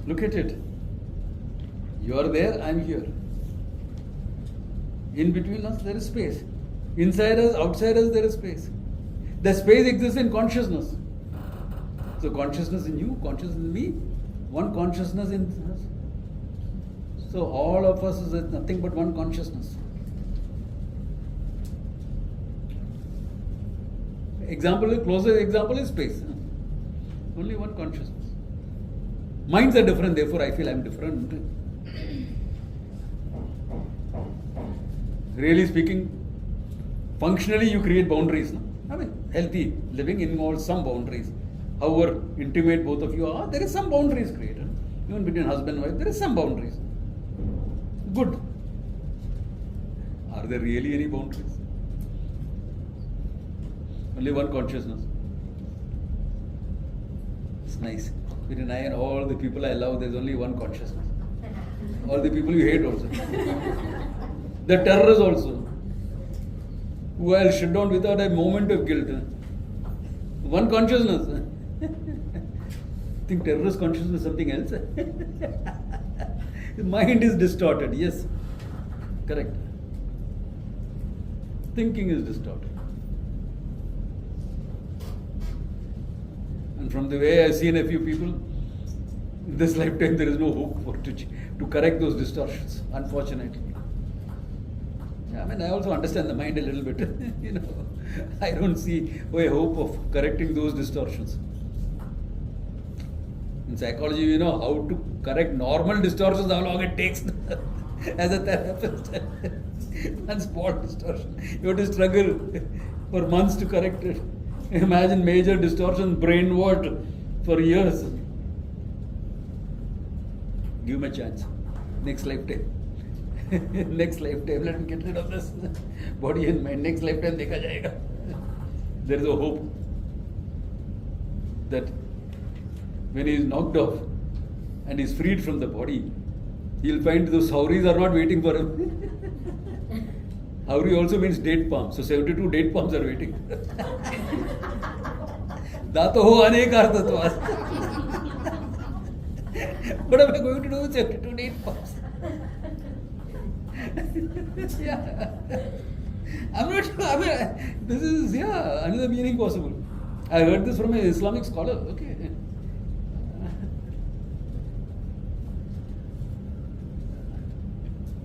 Look at it. You are there, I am here. In between us, there is space. Inside us, outside us, there is space. The space exists in consciousness. So consciousness in you, consciousness in me, one consciousness in us. So all of us is nothing but one consciousness. Example, closest example is space. Only one consciousness. Minds are different, therefore I feel I am different. Really speaking, functionally you create boundaries. No? I mean, healthy living involves some boundaries. However intimate both of you are, there is some boundaries created. Even between husband and wife, there is some boundaries. Good. Are there really any boundaries? Only one consciousness. It's nice. Between I and all the people I love, there's only one consciousness. All the people you hate also. The terrorists also. Who I'll shut down without a moment of guilt. One consciousness. Think terrorist consciousness is something else? The mind is distorted, yes. Correct. Thinking is distorted. And from the way I've seen a few people, in this lifetime there is no hope to correct those distortions, unfortunately. I mean, I also understand the mind a little bit. I don't see a hope of correcting those distortions. In psychology, you know how to correct normal distortions, how long it takes as a therapist. One small distortion, you have to struggle for months to correct it. Imagine major distortions, brainwashed for years. Give me a chance. Next lifetime. Next lifetime, let me get rid of this body and mind. Next lifetime, dekha jayega. There is a hope that when he is knocked off and is freed from the body, he will find those Sauris are not waiting for him. Hauri also means date palm. So 72 date palms are waiting. Dato ho ane ka artha to. What am I going to do with 72 date palms? Yeah. I'm not sure. I mean, this is, another meaning possible. I heard this from an Islamic scholar. Okay.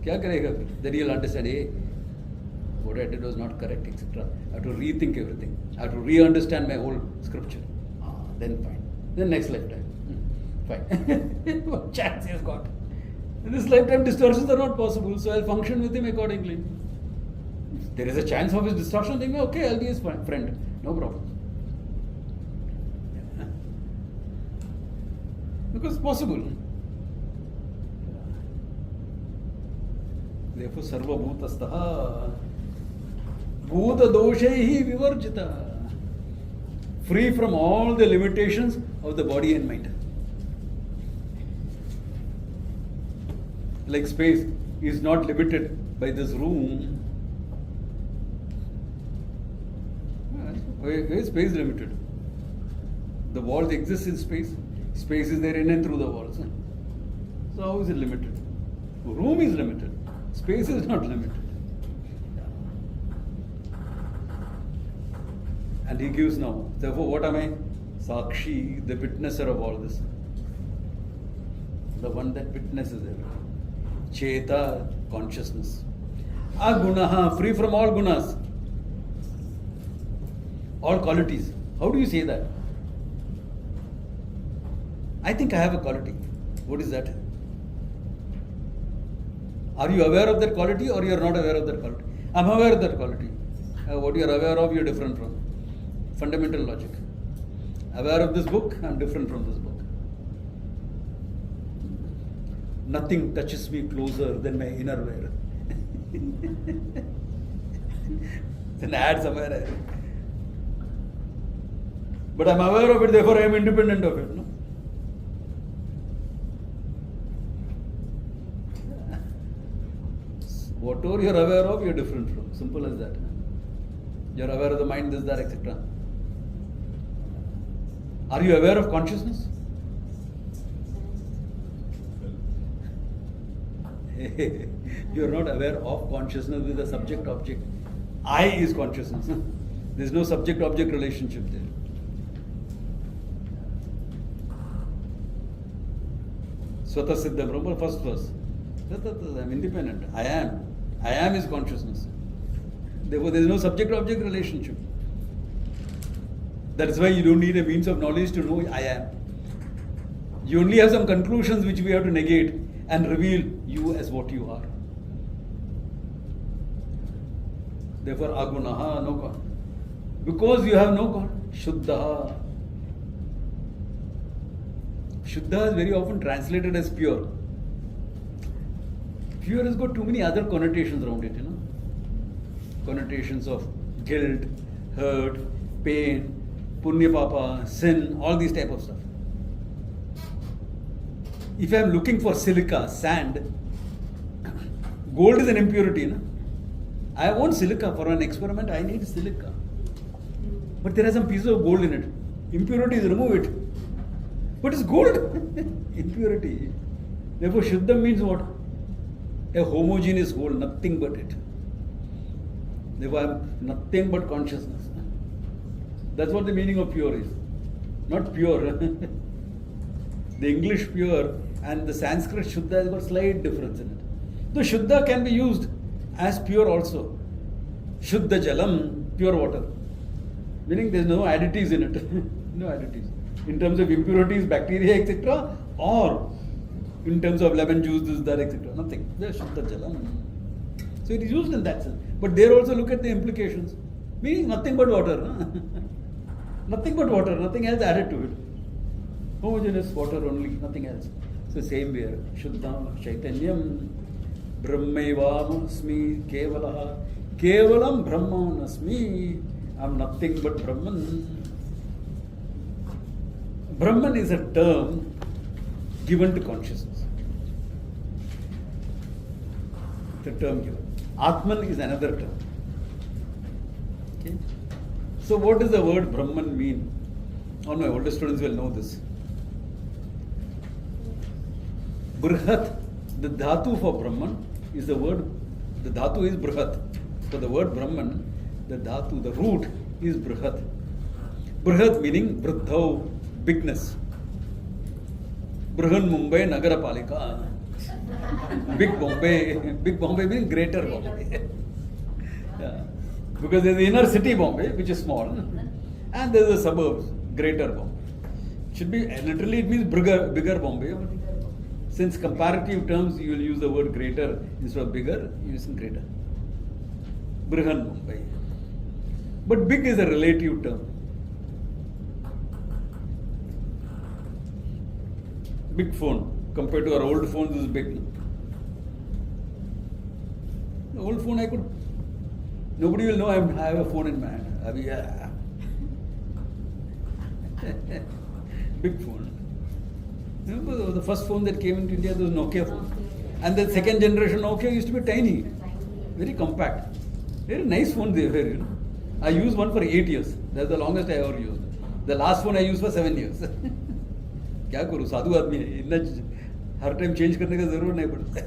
क्या करेगा फिर? Then he'll understand, hey, what I did was not correct, etc. I have to rethink everything. I have to re-understand my whole scripture. Then fine. Then next lifetime. Fine. What chance he has got? In this lifetime, distortions are not possible, so I'll function with him accordingly. If there is a chance of his distortion, then okay, I'll be his friend. No problem. Because it's possible. Therefore, sarva bhutastaha bhuta doshaihi vivarjita. Free from all the limitations of the body and mind. Like space is not limited by this room. Where is space limited? The walls exist in space. Space is there in and through the walls. So how is it limited? Room is limited. Space is not limited. And he gives now. Therefore, what am I? Sakshi, the witnesser of all this. The one that witnesses everything. Cheta, consciousness. Agunaha, free from all gunas. All qualities. How do you say that? I think I have a quality. What is that? Are you aware of that quality or you are not aware of that quality? I am aware of that quality. What you are aware of, you are different from. Fundamental logic. Aware of this book, I am different from this book. Nothing touches me closer than my inner wear. It's an ad somewhere. But I am aware of it, therefore I am independent of it. No? Whatever you are aware of, you are different from. Simple as that. You are aware of the mind, this, that, etc. Are you aware of consciousness? You are not aware of consciousness with the subject-object. I is consciousness. There is no subject-object relationship there. Swata Siddha Brahma, first verse. I am independent. I am. I am is consciousness. Therefore, there is no subject-object relationship. That is why you don't need a means of knowledge to know I am. You only have some conclusions which we have to negate and reveal you as what you are. Therefore, agunaha, no God. Because you have no God, Shuddha. Shuddha is very often translated as pure. Pure has got too many other connotations around it, Connotations of guilt, hurt, pain, punya papa, sin, all these type of stuff. If I am looking for silica, sand, gold is an impurity. I want silica for an experiment, I need silica. But there are some pieces of gold in it. Impurities, remove it. But it's gold. Impurity. Therefore, Shuddha means what? A homogeneous whole, nothing but it. Therefore, I am nothing but consciousness. That's what the meaning of pure is. Not pure. The English pure and the Sanskrit Shuddha has got slight difference in it. The Shuddha can be used as pure also. Shuddha Jalam, pure water. Meaning there is no additives in it. No additives. In terms of impurities, bacteria, etc. Or in terms of lemon juice, this, that, etc. Nothing. There is Shuddha Jalam. So it is used in that sense. But there also look at the implications. Meaning nothing but water. Nothing but water, nothing else added to it. Homogeneous water only, nothing else. So same way, Shuddha, Chaitanyam, Brahmaivam Kevalaha, Kevalam Brahman Asmi. I am nothing but Brahman. Brahman is a term given to consciousness. The term given. Atman is another term. Okay? So what does the word Brahman mean? All my older students will know this. Brihat, the dhatu for Brahman is the word, the dhatu is Brihat. So the word Brahman, the dhatu, the root is Brihat. Brihat meaning Briddhau, bigness. Brihan Mumbai Nagara Palika. Big Bombay means greater Bombay. Yeah. Because there is the inner city Bombay, which is small, and there is the suburbs, greater Bombay. Should be, literally it means bigger Bombay. Since comparative terms you will use the word greater instead of bigger, you use greater. Brihan Mumbai. But big is a relative term. Big phone. Compared to our old phones, is big. No? The old phone nobody will know I have a phone in my hand. Big phone. Remember the first phone that came into India, was Nokia phone. And the second generation Nokia used to be tiny, very compact. Very nice phone they were, I used one for 8 years. That's the longest I ever used. The last phone I used for 7 years. क्या करूँ साधु आदमी है इतना हर time change करने का जरूर नहीं पड़ता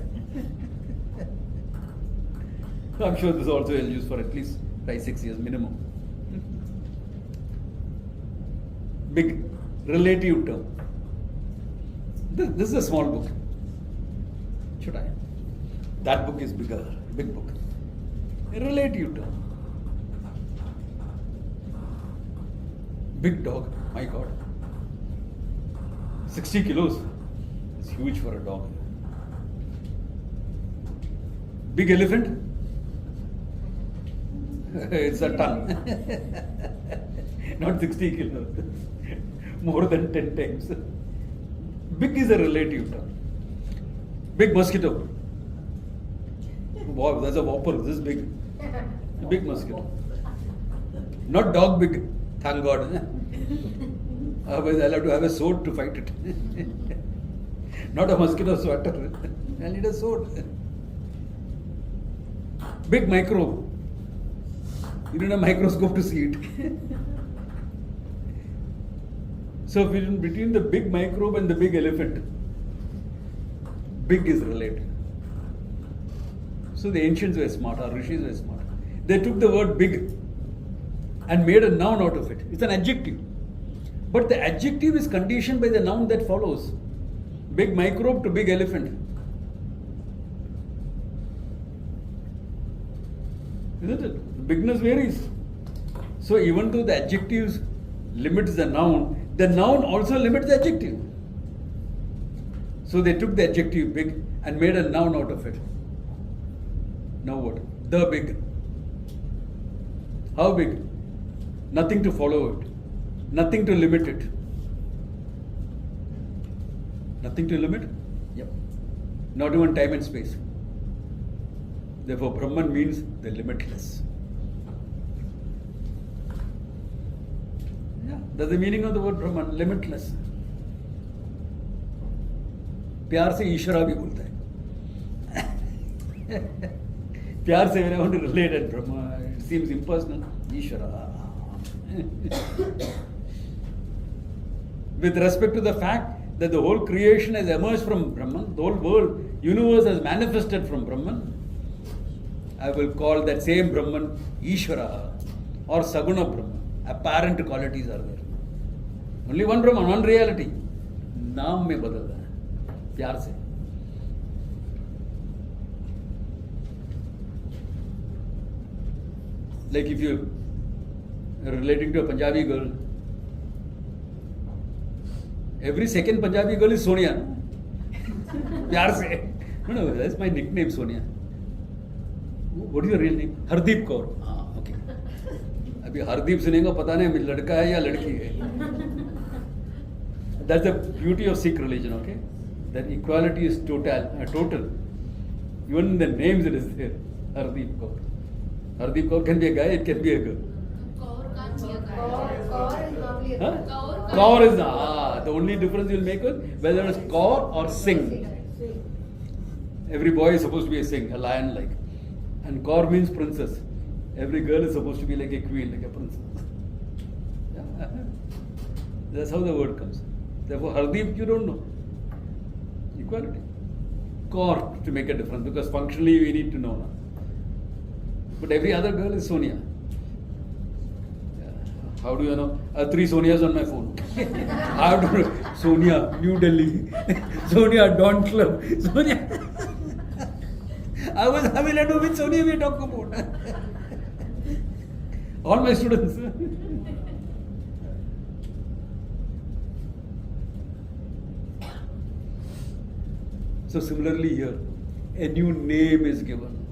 I'm sure this also will use for at least 5-6 years minimum. Big relative term. This is a small book. Should I? That book is bigger, big book. A relative term. Big dog, my God. 60 kilos. It's huge for a dog. Big elephant. It's a ton. Not 60 kilos. More than 10 times. Big is a relative term. Big mosquito. Wow, that's a whopper. This big. Big mosquito. Not dog big, thank God. Otherwise, I'll have to have a sword to fight it. Not a mosquito sweater. I need a sword. Big microbe. You need a microscope to see it. So, between the big microbe and the big elephant, big is related. So, the ancients were smart, our rishis were smart. They took the word big and made a noun out of it. It's an adjective. But the adjective is conditioned by the noun that follows. Big microbe to big elephant. Isn't it? The bigness varies. So even though the adjectives limits the noun also limits the adjective. So they took the adjective big and made a noun out of it. Now what? The big. How big? Nothing to follow it. Nothing to limit it. Nothing to limit? Yep. Not even time and space. Therefore, Brahman means the limitless. Yeah, that's the meaning of the word Brahman, limitless. प्यार से ईश्वरा भी बोलता है. प्यार से when I want to relate at Brahma, it seems impersonal. Ishvara. With respect to the fact that the whole creation has emerged from Brahman, the whole world, universe has manifested from Brahman, I will call that same Brahman Ishvara or Saguna Brahman. Apparent qualities are there. Only one Brahman, one reality. नाम में बदल रहा है प्यार से. Like if you are relating to a Punjabi girl, every second Punjabi girl is Sonia. प्यार से. No, that's my nickname, Sonia. What is your real name? Hardeep Kaur. हाँ, okay. अभी हरदीप सुनेगा पता नहीं लड़का है या लड़की है. That's the beauty of Sikh religion, okay? That equality is total. Even in the names it is there. Hardeep Kaur. Hardeep Kaur can be a guy, it can be a girl. Kaur can't be a guy. Kaur is normally a Huh? girl. Kaur is the only difference you'll make is whether it's Kaur or Singh. Every boy is supposed to be a Singh, a lion like. And Kaur means princess. Every girl is supposed to be like a queen, like a princess. Yeah. That's how the word comes. Therefore, Hardeep, you don't know. Equality. Kaur to make a difference because functionally we need to know now. But every other girl is Sonia. Yeah. How do you know? 3 Sonias on my phone. How do you know? Sonia, New Delhi. Sonia, Dawn Club. Sonia. I was having to do with Sonia we talk about. All my students. So similarly here, a new name is given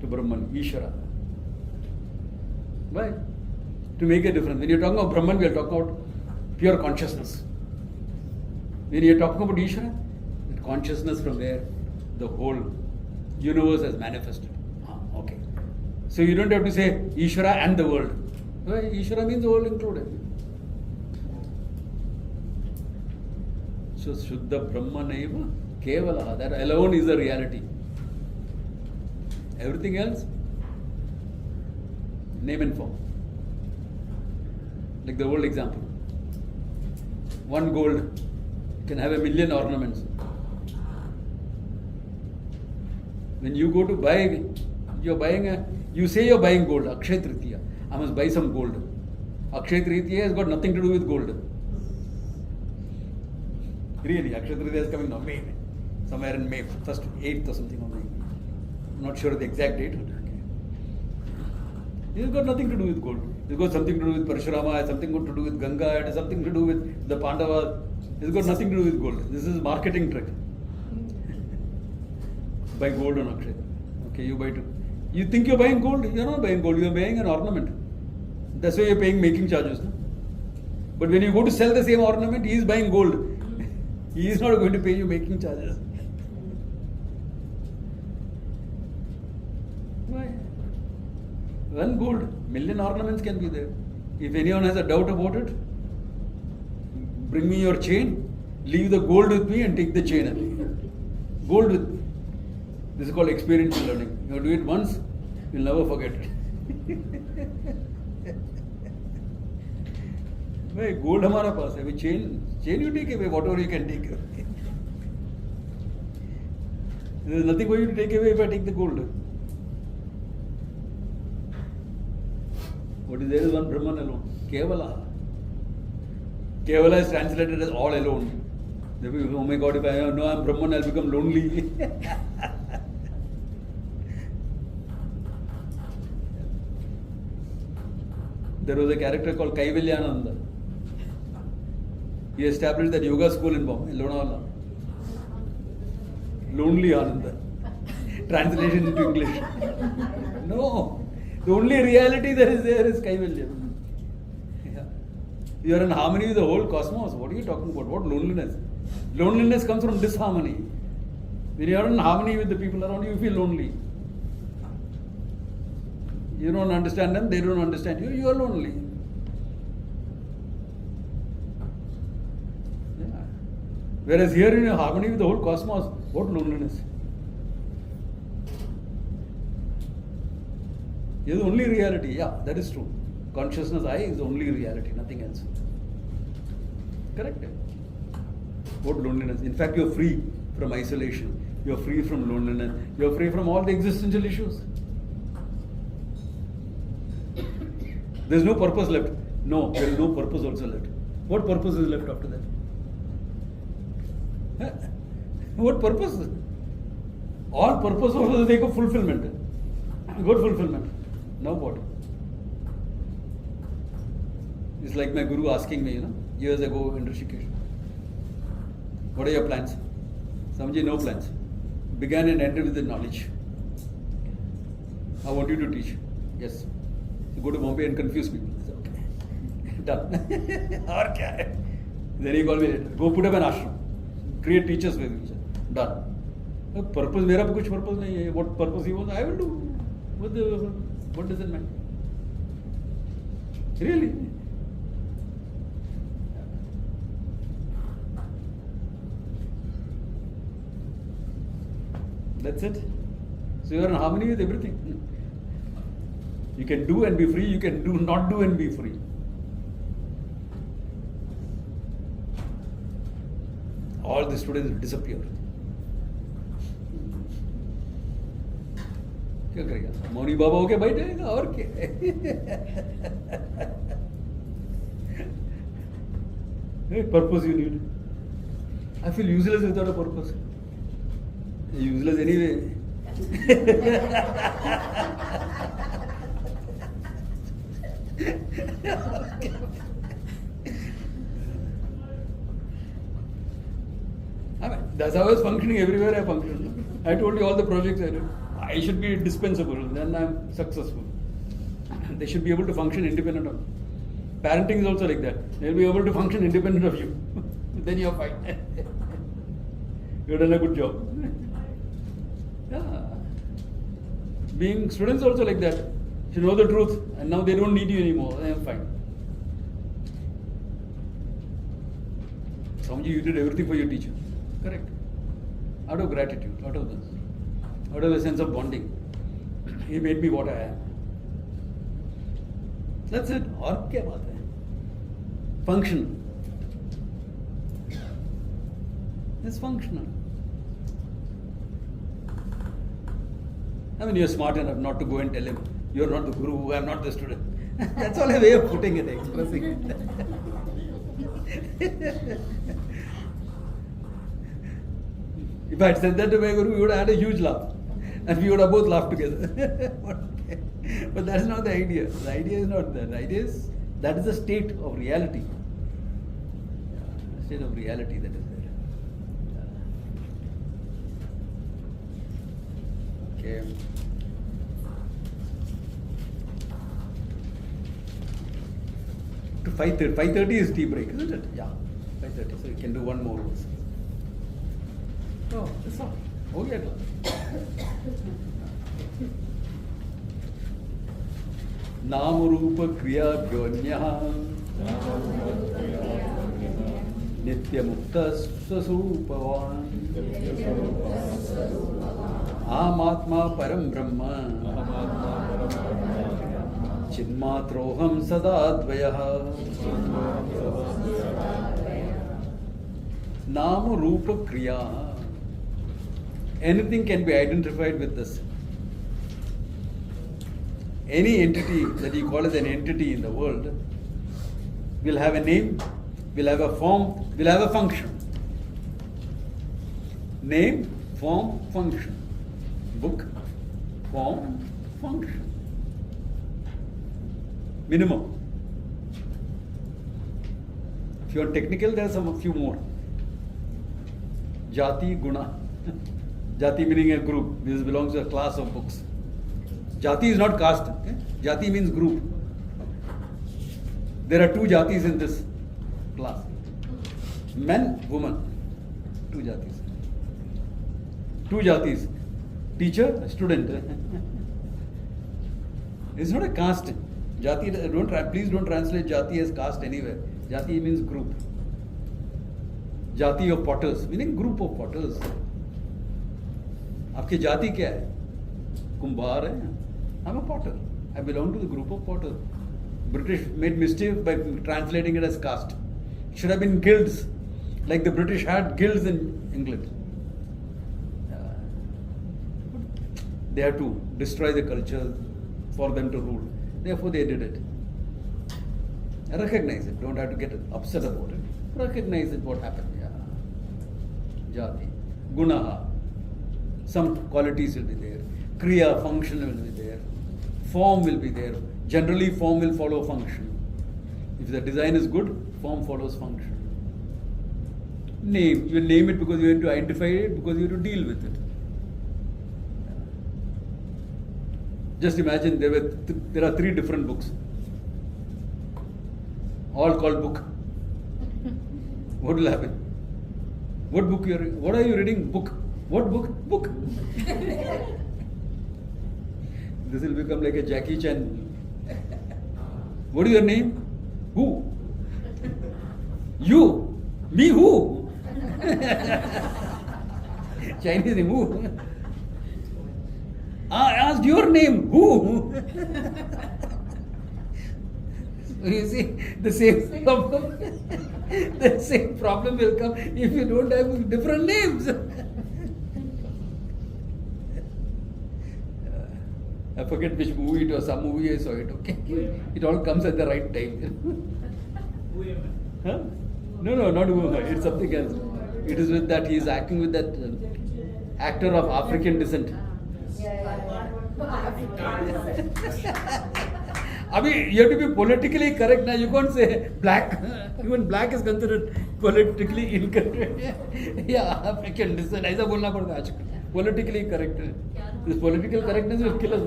to Brahman, Ishvara. Why? To make a difference. When you're talking about Brahman, we are talking about pure consciousness. When you're talking about Ishvara, the consciousness from where the whole universe has manifested. Okay. So you don't have to say Ishvara and the world. Why? Ishvara means the world included. So Shuddha Brahmanaiva Kevala, that alone is the reality. Everything else, name and form. Like the old example. One gold can have 1,000,000 ornaments. When you go to buy, you say you're buying gold, Ikshitratva. I must buy some gold. Ikshitratva has got nothing to do with gold. Really, Ikshitratva is coming now, May. Somewhere in May, 1st, 8th or something. I'm not sure the exact date. It has got nothing to do with gold. It's got something to do with Parashurama, it has something to do with Ganga, it has something to do with the Pandavas. It's got nothing to do with gold. This is marketing trick. Buy gold on Akshaya. Okay, you buy You think you're buying gold? You're not buying gold, you're buying an ornament. That's why you're paying making charges. No? But when you go to sell the same ornament, he is buying gold. He is not going to pay you making charges. Why? One gold, million ornaments can be there. If anyone has a doubt about it, bring me your chain, leave the gold with me and take the chain away. Gold with me. This is called experiential learning. You do it once, you'll never forget it. Why? Gold हमारा पास है. Chain you take away, whatever you can take away. There is nothing for you to take away if I take the gold. What is there is one Brahman alone. Kevala. Kevala is translated as all alone. Oh my God, if I know I'm Brahman, I'll become lonely. There was a character called Kaivalyananda. He established that yoga school in Bombay, Lonavala. Lonely Ananda. Translation into English. No. The only reality that is there is Kaivalya. Yeah. You are in harmony with the whole cosmos. What are you talking about? What loneliness? Loneliness comes from disharmony. When you are in harmony with the people around you, you feel lonely. You don't understand them, they don't understand you, you are lonely. Yeah. Whereas here in harmony with the whole cosmos, what loneliness? It is the only reality. Yeah, that is true. Consciousness I is the only reality, nothing else. Correct? What loneliness? In fact, you are free from isolation. You are free from loneliness. You are free from all the existential issues. There is no purpose left. No, there is no purpose also left. What purpose is left after that? What purpose? All purpose was for the sake of fulfillment. Good fulfillment. Now what? It's like my guru asking me, years ago in Rishikesh. What are your plans? Swamiji, no plans. Began and ended with the knowledge. I want you to teach. Yes. So go to Bombay and confuse people. Okay. Done. Or kya hai? Then he called me later. Go put up an ashram. Create teachers with each other. Done. Purpose, mera kuch purpose nahi hai. What purpose he wants, I will do. What does it mean? Really? That's it. So you are in harmony with everything. You can do and be free, you can do not do and be free. All the students will disappear. क्या करेगा? मौनी बाबा होके बैठ जाएगा और क्या? Purpose you need. I feel useless without a purpose. Useless anyway. I mean, that's how I was functioning everywhere I functioned. I told you all the projects I did. I should be dispensable, then I'm successful. They should be able to function independent of me. Parenting is also like that. They'll be able to function independent of you. Then you're fine. You've done a good job. Yeah. Being students also like that. You know the truth, and now they don't need you anymore. I am fine. Swamiji, you did everything for your teacher. Correct. Out of gratitude, out of this. Out of a sense of bonding. He made me what I am. That's it. और क्या बात है? Functional. It's functional. I mean, you're smart enough not to go and tell him, you're not the guru, I'm not the student. That's all a way of putting it, expressing it. If I had said that to my guru, we would have had a huge laugh. And we would have both laughed together. But that's not the idea. The idea is not that. The idea is, that is the state of reality. The state of reality that is there. Okay. to 5:30. 5:30 is tea break, isn't it? Yeah, 5:30. So you can do one more also. No, that's all. Oh yeah. Nama Rupa Kriya Vyonyah Nitya Mukta Swarupavan Amatma Param Brahma Chidmatroham Sadadvayah. Nama Rupa Kriya. Anything can be identified with this. Any entity that you call as an entity in the world will have a name, will have a form, will have a function. Name, form, function. Book, form, function. Minimum. If you are technical, there are a few more. Jati, Guna. Jati meaning a group. This belongs to a class of books. Jati is not caste. Okay? Jati means group. There are 2 jatis in this class. Men, woman. 2 jatis. 2 jatis. Teacher, student. It's not a caste. Jati, please don't translate jati as caste anywhere. Jati means group. Jati of potters, meaning group of potters. आपकी जाति क्या है? कुंभार है. I'm a potter. I belong to the group of potters. British made mistake by translating it as caste. It should have been guilds, like the British had guilds in England. They had to destroy the culture for them to rule. Therefore, they did it. Recognize it. Don't have to get upset about it. Recognize it. What happened? Yeah. Jati, Gunaha. Some qualities will be there. Kriya, function will be there. Form will be there. Generally, form will follow function. If the design is good, form follows function. Name. You will name it because you have to identify it, because you have to deal with it. Just imagine there are 3 different books. All called book. What will happen? What book you are reading? What are you reading? Book. What book? Book. This will become like a Jackie Chan. What is your name? Who? You. Me who? Chinese name who? I asked your name. Who? So you see, the same problem. The same problem will come if you don't have different names. I forget which movie it was, some movie I saw it, okay? It all comes at the right time. Huh? No, not Uma, it's something else. It is with that, he is acting with that actor of African descent. I mean, you have to be politically correct now. You can't say black. Even black is considered politically incorrect. Yeah, African descent. ऐसा बोलना पड़ता है आजकल. Politically correct. This political correctness will kill us.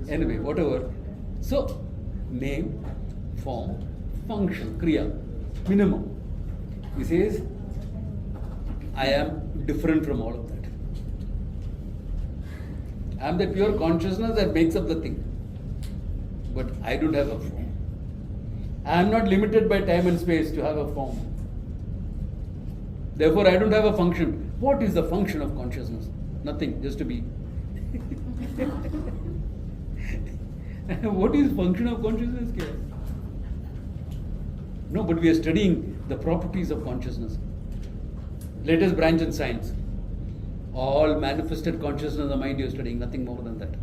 Anyway, whatever. So, name, form, function, kriya, minimum. He says, I am different from all of that. I am the pure consciousness that makes up the thing. But I don't have a form. I am not limited by time and space to have a form. Therefore, I don't have a function. What is the function of consciousness? Nothing, just to be. What is function of consciousness? No, but we are studying the properties of consciousness. Latest branch in science. All manifested consciousness of the mind you are studying, nothing more than that.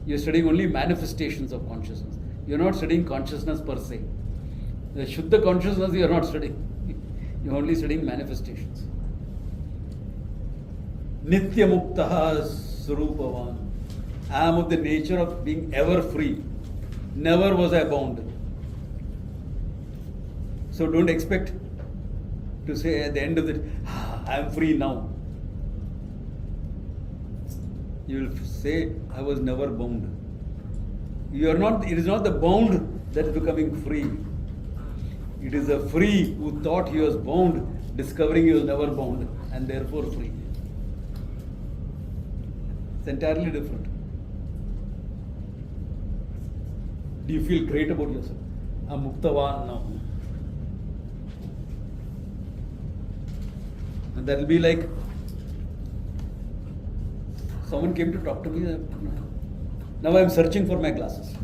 You are studying only manifestations of consciousness. You are not studying consciousness per se. The Shuddha consciousness you are not studying. You are only studying manifestations. Nitya Muktaha Swarupavan. I am of the nature of being ever free. Never was I bound. So don't expect to say at the end of it, I am free now. You will say, I was never bound. You are not, it is not the bound that is becoming free. It is the free who thought he was bound, discovering he was never bound, and therefore free. It's entirely different. Do you feel great about yourself? I'm Muktavan now. And that will be like someone came to talk to me. Now I'm searching for my glasses.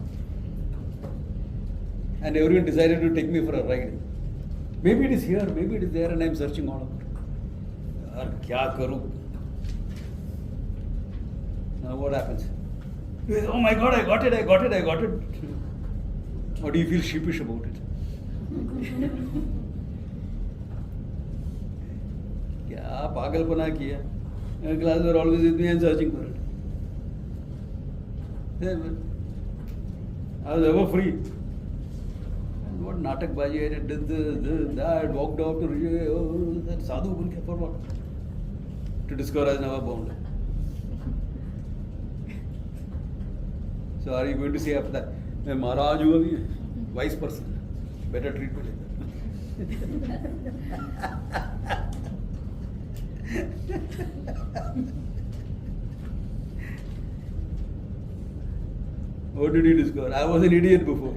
And everyone decided to take me for a ride. Maybe it is here, maybe it is there, and I'm searching all over. Yaar, kya karu? Now what happens? Oh my God, I got it. Or do you feel sheepish about it? Kya pagalpana kiya? My glasses are always with me and searching for it. I was ever free. And what natak baji I did this, that, walked out to that sadhu bunke for what? To discover I was never bound. So are you going to say after that, मैं महाराज हूँ अभी, wise person, better treat me like that. What did you discover? I was an idiot before.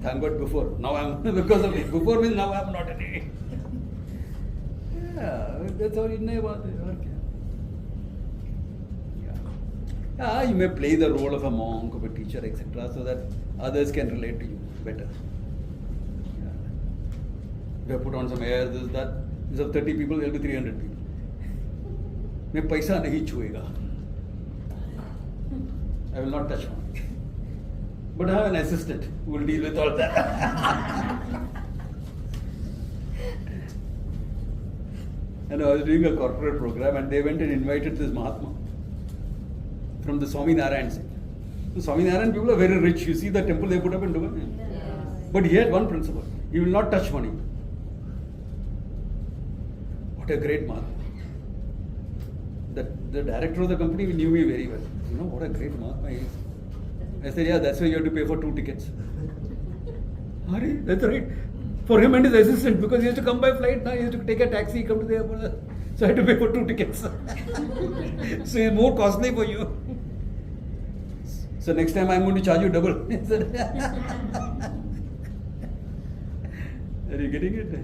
Thank God before. Now I'm because of it. Before means now I'm not an idiot. Yeah, that's all. इतने बात है और क्या? Yeah, you may play the role of a monk, of a teacher, etc., so that others can relate to you better. Yeah. You have put on some air, this, that. Instead of 30 people, there will be 300 people. मैं पैसा नहीं छुएगा. I will not touch one. But I have an assistant who will deal with all that. And I was doing a corporate program, and they went and invited this Mahatma from the Swami Narayan side. The Swami Narayan people are very rich. You see the temple they put up in Dubai? Yes. But he had one principle. He will not touch money. What a great Mahatma. The director of the company knew me very well. You know what a great Mahatma he is. I said, yeah, that's why you have to pay for 2 tickets. Hari, that's right. For him and his assistant, because he has to come by flight now, he has to take a taxi, come to the airport. So I had to pay for 2 tickets. So it's more costly for you. So next time I'm going to charge you double. Are you getting it?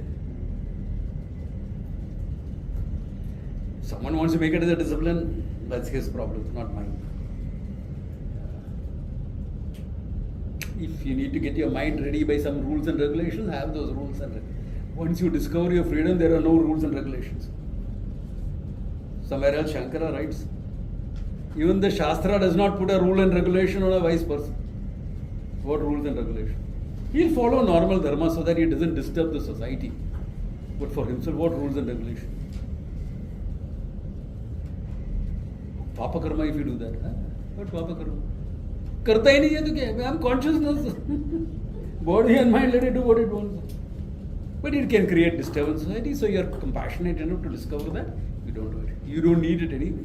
Someone wants to make it as a discipline, that's his problem, not mine. If you need to get your mind ready by some rules and regulations, have those rules and regulations. Once you discover your freedom, there are no rules and regulations. Somewhere else Shankara writes, even the Shastra does not put a rule and regulation on a wise person. What rules and regulations? He'll follow normal dharma so that he doesn't disturb the society. But for himself, what rules and regulations? Papa karma if you do that. Huh? What Papa karma? करता ही नहीं है तो क्या है? I'm consciousness. Body and mind, let it do what it wants. But it can create disturbance in society, so you're compassionate enough to discover that. You don't do it. You don't need it anyway.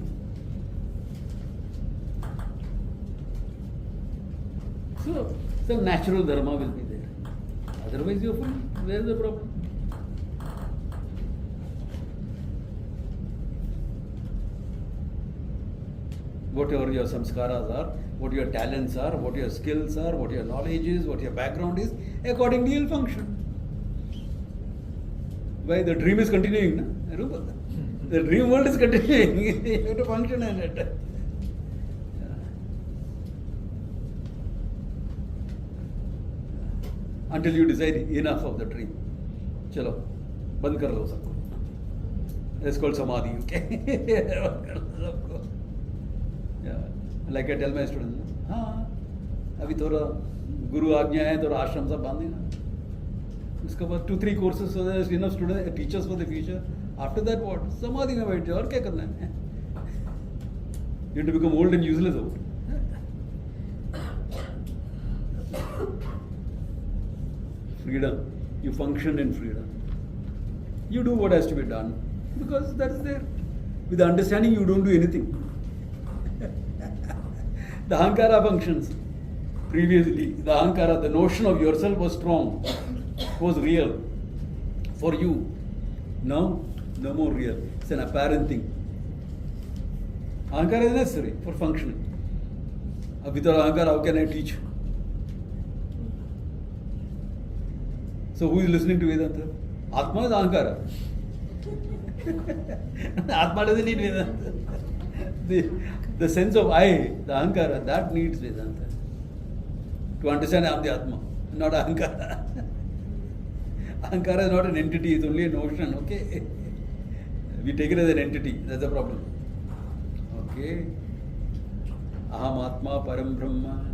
So, some natural dharma will be there. Otherwise, you're full. Where's the problem? Whatever your samskaras are, what your talents are, what your skills are, what your knowledge is, what your background is, accordingly you'll function. Why? The dream is continuing, no? The dream world is continuing. You have to function in it. Yeah. Until you decide enough of the dream. Chalo, band kar lo sabko. It's called samadhi, okay? Yeah. Like I tell my students, हाँ अभी थोड़ा गुरु आज्ञा है थोड़ा आश्रम सब बांधेगा उसके बाद 2-3 courses so there's enough students teachers for the future. After that what? समाधि में बैठ जाओ और क्या करना है? You have to become old and useless out. Freedom. You function in freedom. You do what has to be done because that's there. With the understanding you don't do anything. The ahankara functions. Previously, the ahankara, the notion of yourself was strong. was real for you. Now, no more real. It's an apparent thing. Ahankara is necessary for functioning. Without ahankara, how can I teach? So who is listening to Vedanta? Atma is ahankara. Atma doesn't need Vedanta. The sense of I, the ahankara, that needs Vedanta. To understand I am the Atma, not ahankara. Ahankara is not an entity, it's only a notion, okay? We take it as an entity, that's the problem. Okay? Aham Atma Param Brahma.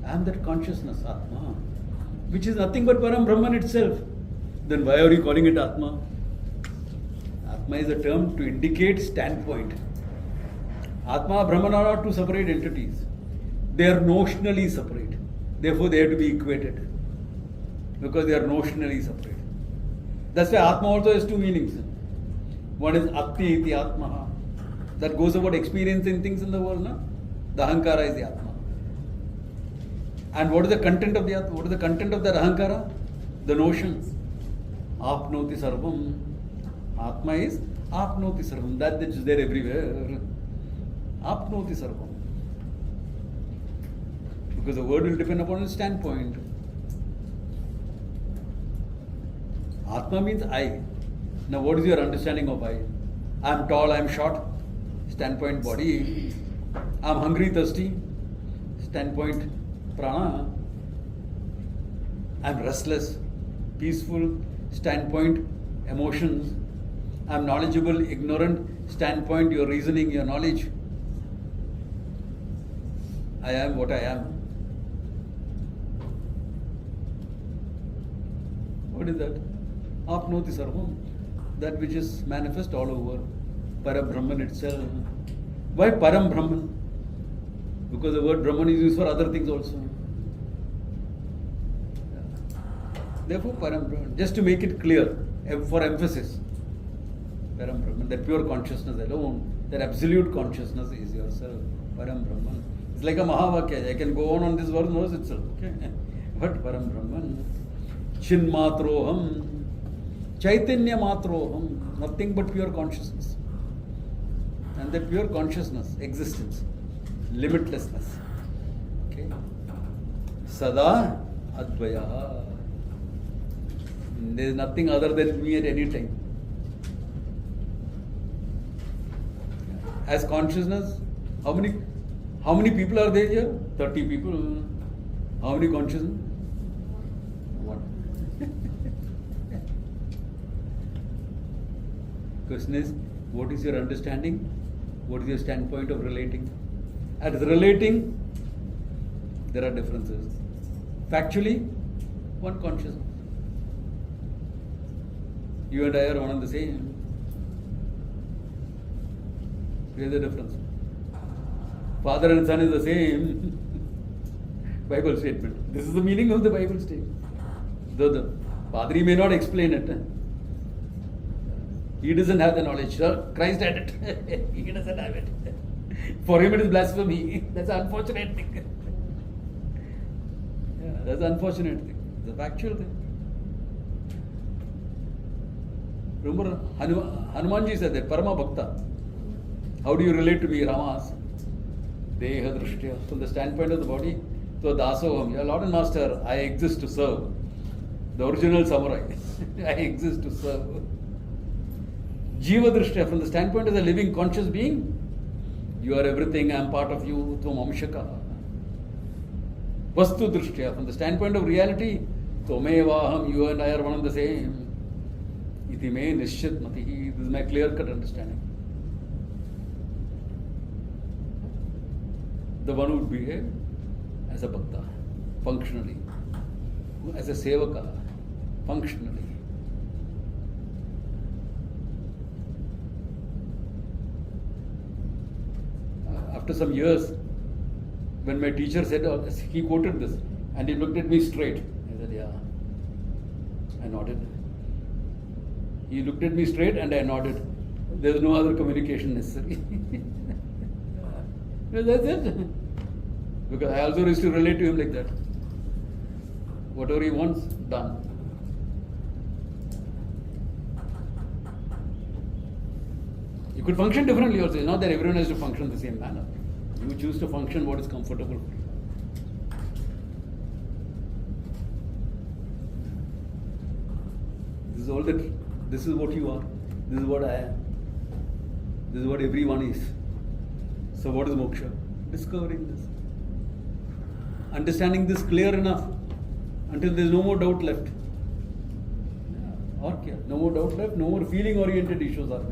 I am that consciousness, Atma, which is nothing but Param Brahman itself. Then why are you calling it Atma? Atma is a term to indicate standpoint. Atma and Brahman are not two separate entities. They are notionally separate. Therefore, they have to be equated. Because they are notionally separate. That's why Atma also has two meanings. One is Atti iti Atma. That goes about experiencing things in the world. No? The Ahankara is the Atma. And what is the content of the Atma? What is the content of that Ahankara? The notions. Apnoti Sarvam. Atma is Apnoti Sarvam. That which is there everywhere. Apnoti Sarvam. Because the word will depend upon its standpoint. Atma means I. Now what is your understanding of I? I am tall, I am short. Standpoint body. I am hungry, thirsty. Standpoint prana. I am restless, peaceful. Standpoint emotions. I am knowledgeable, ignorant. Standpoint your reasoning, your knowledge. I am what I am. What is that? Apnoti Sarvam. That which is manifest all over. Param Brahman itself. Why Param Brahman? Because the word Brahman is used for other things also. Therefore Param Brahman. Just to make it clear, for emphasis. Param Brahman, that pure consciousness alone, that absolute consciousness is yourself. Param Brahman. It's like a Mahavakya. I can go on this verse itself. Okay? But Param Brahman. Chin Matroham. Chaitanya Matroham. Nothing but pure consciousness. And that pure consciousness, existence, limitlessness. Okay? Sada Advaya. There is nothing other than me at any time. As consciousness, how many people are there here? 30 people. How many consciousness? One. Question is, what is your understanding? What is your standpoint of relating? At relating, there are differences. Factually, one consciousness. You and I are one and the same. Here's the difference. Father and son is the same. Bible statement. This is the meaning of the Bible statement. Though the Padri may not explain it. He doesn't have the knowledge. Christ had it. He doesn't have it. For him it is blasphemy. That's an unfortunate thing. Yeah, that's an unfortunate thing. It's a factual thing. Remember, Hanumanji said that, Parama Bhakta. How do you relate to me? Rama asked. Deha Drishtya. From the standpoint of the body, so Dasoham, your Lord and Master, I exist to serve. The original samurai. I exist to serve. Jiva Drishtya, from the standpoint of the living conscious being, you are everything, I am part of you, Tvam Amshaka. Vastu Drishtya, from the standpoint of reality, Tvamevaham, you and I are one and the same. Iti me nishchit matihi. This is my clear-cut understanding. The one would behave as a bhakta, functionally, as a sevaka, functionally. After some years, when my teacher said, he quoted this, and he looked at me straight. I said, yeah. I nodded. He looked at me straight and I nodded. There is no other communication necessary. That's it. Because I also used to relate to him like that. Whatever he wants, done. could function differently also. It's not that everyone has to function the same manner. You choose to function what is comfortable for you. This is all that. This is what you are. This is what I am. This is what everyone is. So what is moksha? Discovering this. Understanding this clear enough until there is no more doubt left. Or no more doubt left, no more feeling oriented issues are there.